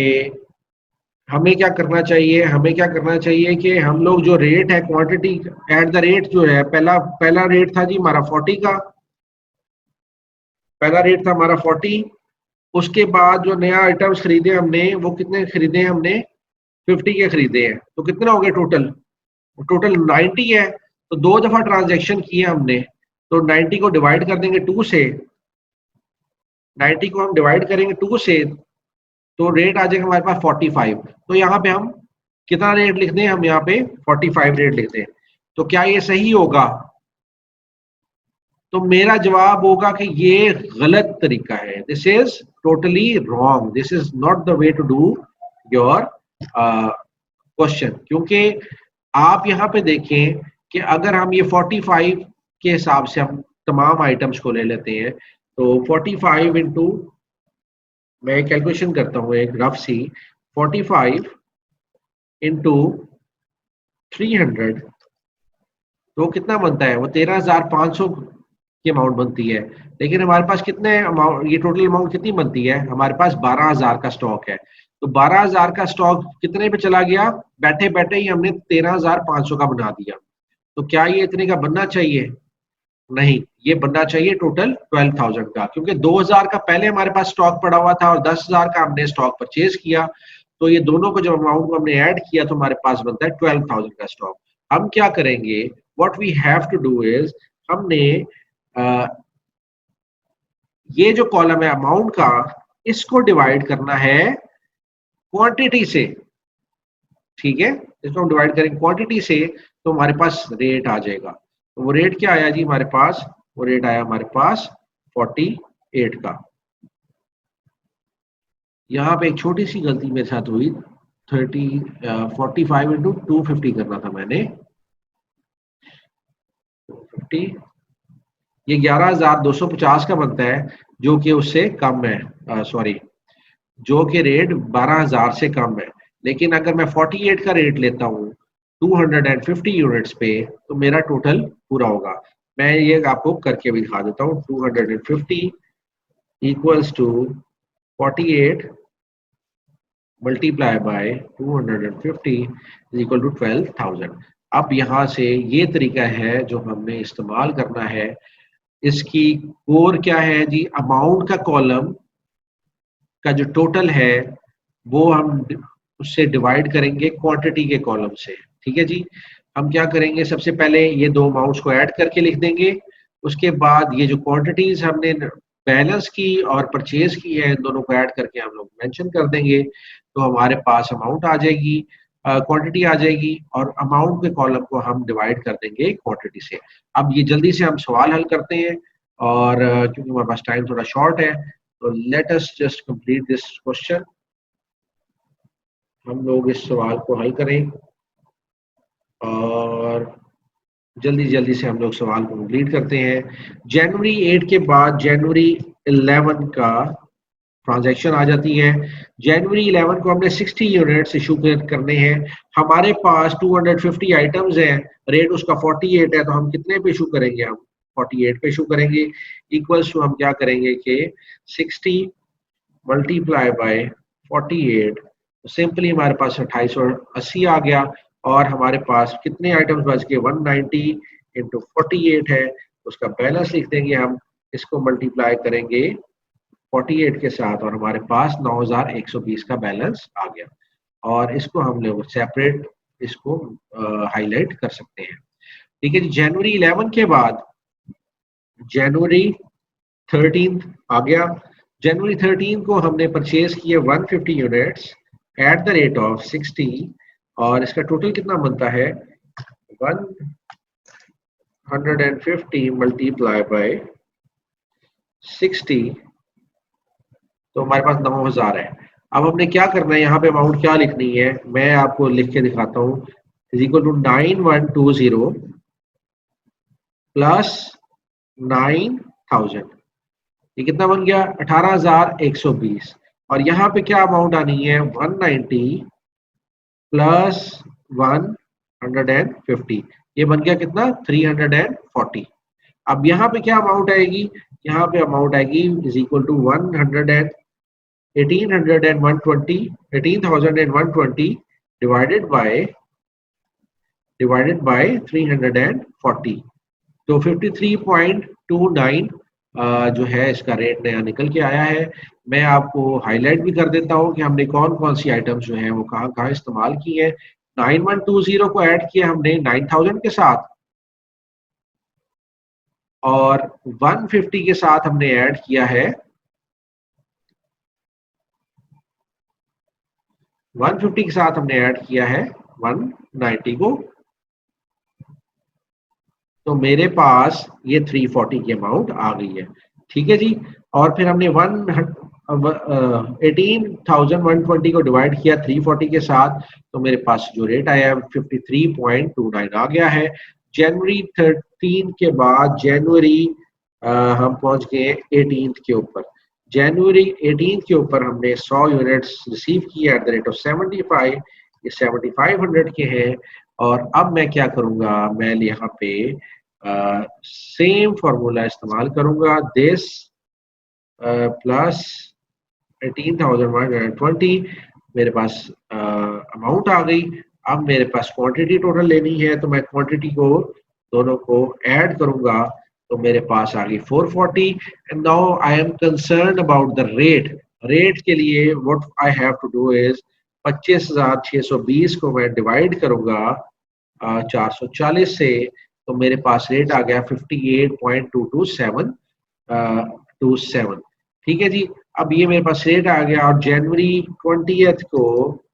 हमें क्या करना चाहिए, हमें क्या करना चाहिए कि हम लोग जो रेट है क्वांटिटी एट द रेट जो है, पहला पहला रेट था जी हमारा 40 का, पहला रेट था हमारा 40। उसके बाद जो नया आइटम्स खरीदे हमने, वो कितने खरीदे हमने, 50 के खरीदे हैं। तो कितना हो गया टोटल, टोटल 90 है। तो दो दफा ट्रांजैक्शन किए हमने, तो 90 को डिवाइड कर देंगे 2 से, 90 को हम डिवाइड करेंगे 2 से, तो रेट आ जाएगा हमारे पास 45। तो यहाँ पे हम कितना रेट लिख दें, हम यहाँ पे 45 रेट लिख दें। तो क्या ये सही होगा, तो मेरा जवाब होगा कि ये गलत तरीका है, this is totally wrong, this is not the way to do your question. क्योंकि आप यहाँ पे देखें कि अगर हम ये 45 के हिसाब से हम तमाम आइटम्स को ले लेते हैं, तो 45 इंटू, मैं कैलकुलेशन करता हूँ एक रफ सी, 45 इंटू 300, तो कितना बनता है, वो 13,500 की अमाउंट बनती है। लेकिन हमारे पास कितने अमाउंट, ये टोटल अमाउंट कितनी बनती है, हमारे पास 12,000 का स्टॉक है। तो 12,000 का स्टॉक कितने पे चला गया, बैठे बैठे ही हमने 13,500 का बना दिया। तो क्या ये इतने का बनना चाहिए, नहीं, ये बनना चाहिए टोटल 12,000 का, क्योंकि 2,000 का पहले हमारे पास स्टॉक पड़ा हुआ था और 10,000 का हमने स्टॉक परचेज किया। तो ये दोनों को जब अमाउंट को हमने ऐड किया तो हमारे पास बनता है 12,000 का स्टॉक। हम क्या करेंगे, what we have to do is, हमने ये जो कॉलम है अमाउंट का, इसको डिवाइड करना है क्वांटिटी से, ठीक है। इसको हम डिवाइड करेंगे क्वांटिटी से, तो हमारे पास रेट आ जाएगा। तो वो रेट क्या आया जी हमारे पास, वो रेट आया हमारे पास 48 का। यहाँ पे एक छोटी सी गलती मेरे साथ हुई, 45 इंटू 250 करना था मैंने, 250, ये 11,250 का बनता है, जो कि उससे कम है, सॉरी, जो कि रेट 12,000 से कम है। लेकिन अगर मैं 48 का रेट लेता हूँ 250 यूनिट्स पे, तो मेरा टोटल पूरा होगा। मैं ये आपको करके भी दिखा देता हूँ, 250 equals to 48 multiply by 250 is equal to 12,000। अब यहाँ से ये तरीका है जो हमने इस्तेमाल करना है। इसकी कोर क्या है जी, अमाउंट का कॉलम का जो टोटल है वो हम उससे डिवाइड करेंगे क्वांटिटी के कॉलम से। ठीक है जी। हम क्या करेंगे, सबसे पहले ये दो अमाउंट्स को ऐड करके लिख देंगे। उसके बाद ये जो क्वांटिटीज हमने बैलेंस की और परचेज की है, इन दोनों को ऐड करके हम लोग मेंशन कर देंगे, तो हमारे पास अमाउंट आ जाएगी, क्वांटिटी आ जाएगी, और अमाउंट के कॉलम को हम डिवाइड कर देंगे क्वांटिटी से। अब ये जल्दी से हम सवाल हल करते हैं, और क्योंकि हमारे पास टाइम थोड़ा शॉर्ट है, तो let us just complete this question. हम लोग इस सवाल को हल करें और जल्दी जल्दी से हम लोग सवाल को कंप्लीट करते हैं। जनवरी 8 के बाद जनवरी 11 का ट्रांजैक्शन आ जाती है। जनवरी 11 को हमने 60 यूनिट्स इशू करने हैं। हमारे पास 250 आइटम्स हैं, रेट उसका 48 है, तो हम कितने पे इशू करेंगे? हम 48 पे इशू करेंगे। इक्वल्स टू हम क्या करेंगे कि 60 मल्टीप्लाई बाय 48, तो सिंपली हमारे पास 2880 आ गया, और हमारे पास कितने आइटम्स बच गए? 190 इंटू 48 है, उसका बैलेंस लिख देंगे हम, इसको मल्टीप्लाई करेंगे 48 के साथ, और हमारे पास 9120 का बैलेंस आ गया। और इसको हम लोग सेपरेट इसको हाईलाइट कर सकते हैं। ठीक है जी। जनवरी 11 के बाद जनवरी 13 आ गया। जनवरी 13 को हमने परचेज किए 150 units at the rate of 60, और इसका टोटल कितना बनता है? 150 मल्टीप्लाई बाय 60, तो हमारे पास 9000 है। अब हमने क्या करना है, यहाँ पे अमाउंट क्या लिखनी है, मैं आपको लिख के दिखाता हूँ। इज इक्वल टू 9120 प्लस 9000, ये कितना बन गया? 18120। और यहाँ पे क्या अमाउंट आनी है? 190 प्लस 150, ये बन गया कितना? 340। अब यहाँ पे क्या अमाउंट आएगी? यहाँ पे अमाउंट आएगी is equal to 18,120 divided by 340, तो 53.29 जो है इसका रेट नया निकल के आया है। मैं आपको हाईलाइट भी कर देता हूँ कि हमने कौन कौन सी आइटम्स जो हैं वो कहाँ कहाँ इस्तेमाल की है। 9120 को ऐड किया हमने 9000 के साथ, और 150 के साथ हमने ऐड किया है 150 के साथ हमने ऐड किया है 190 को, तो मेरे पास ये 340 की अमाउंट आ गई है। ठीक है जी। और फिर हमने 18,120 को डिवाइड किया 340 के साथ, तो मेरे पास जो रेट आया 53.29 आ गया है। जनवरी 13 के बाद जनवरी हम पहुंच गए 18 के ऊपर। जनवरी 18 के ऊपर हमने 100 यूनिट्स रिसीव किए एट द रेट ऑफ 75, ये 7500 के हैं। और अब मैं क्या करूंगा, मैं यहाँ पे सेम फॉर्मूला इस्तेमाल करूंगा, दिस प्लस 18,120, मेरे पास अमाउंट आ गई। अब मेरे पास क्वांटिटी टोटल लेनी है, तो मैं क्वांटिटी को दोनों को ऐड करूंगा, तो मेरे पास आ गई 440। And now I am concern about the rate. Rate के लिए what I have to do is 25,620 को मैं डिवाइड करूंगा 440 से, तो मेरे पास रेट आ गया 58.22727। ठीक है जी। अब ये मेरे पास रेट आ गया, और जनवरी 20 को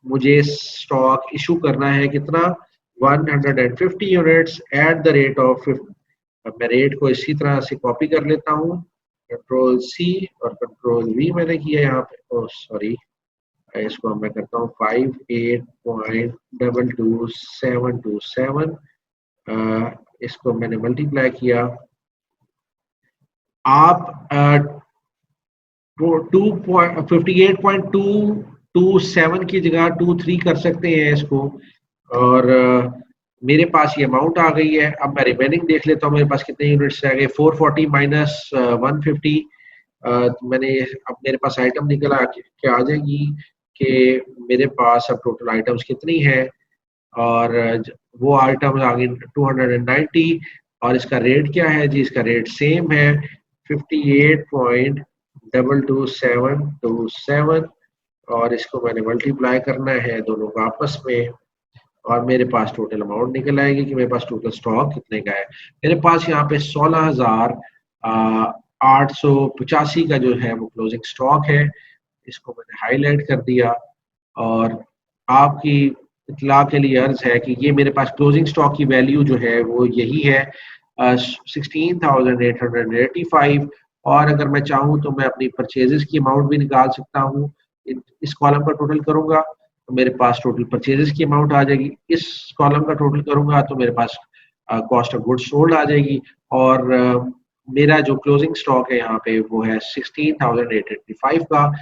मुझे स्टॉक इशू करना है कितना? 150 units at the rate of, मैं रेट को इसी तरह से कॉपी कर लेता हूँ, कंट्रोल सी और कंट्रोल वी मैंने किया यहाँ पे, ओ सॉरी, इसको मैं करता हूँ 58.22727, इसको मैंने मल्टीप्लाई किया। आप 58.227 की जगह 23 कर सकते हैं इसको, और मेरे पास ये अमाउंट आ गई है। अब मैं रिमेनिंग देख लेता हूँ मेरे पास कितने यूनिट्स रह गए। 440 माइनस 150, मैंने अब मेरे पास आइटम निकल के आ जाएगी कि मेरे पास अब टोटल आइटम्स कितनी है, और वो आइटम आ गई 290, और इसका रेट क्या है जी? इसका रेट सेम है 58.22727, और इसको मैंने मल्टीप्लाई करना है दोनों को आपस में, और मेरे पास टोटल अमाउंट निकल आएगी कि मेरे पास टोटल स्टॉक कितने का है। मेरे पास यहाँ पे 16,885 का जो है वो क्लोजिंग स्टॉक है। इसको मैंने हाईलाइट कर दिया और आपकी इतला के लिए अर्ज है कि ये मेरे पास क्लोजिंग स्टॉक की वैल्यू जो है वो यही है 16,885। और अगर मैं चाहूँ तो मैं अपनी परचेजेस की अमाउंट भी निकाल सकता हूँ। इस कॉलम का टोटल करूंगा तो मेरे पास टोटल परचेजेस की अमाउंट आ जाएगी। इस कॉलम का टोटल करूंगा तो मेरे पास कॉस्ट ऑफ गुड्स सोल्ड आ जाएगी। और मेरा जो क्लोजिंग स्टॉक है यहाँ पे वो है 16,885 का।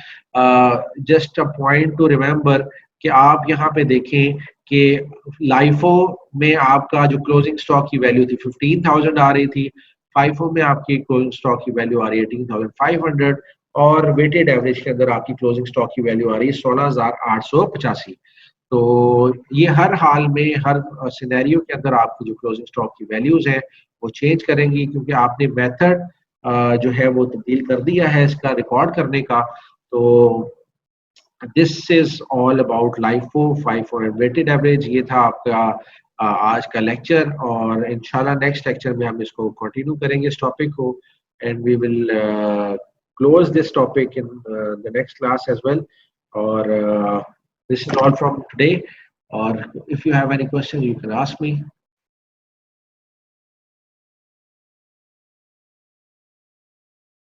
Just a point two remember कि आप यहाँ पे देखें कि लाइफो में आपका जो क्लोजिंग स्टॉक की वैल्यू थी 15,000 आ रही थी, फाइफो में आपकी क्लोजिंग स्टॉक की वैल्यू आ रही है 18,500 और वेटेड एवरेज के अंदर आपकी क्लोजिंग स्टॉक की वैल्यू आ रही है 16,885। तो ये हर हाल में हर सिनेरियो के अंदर आपकी जो क्लोजिंग स्टॉक की वैल्यूज हैं वो चेंज करेंगी क्योंकि आपने मेथड जो है वो तब्दील कर दिया है इसका रिकॉर्ड करने का। तो this is all about LIFO FIFO and weighted average. ये था आपका आज का लेक्चर और इंशाल्लाह नेक्स्ट लेक्चर में हम इसको कंटिन्यू करेंगे इस टॉपिक को and we will close this topic in the next class as well. Or this is all from today. Or if you have any questions, you can ask me.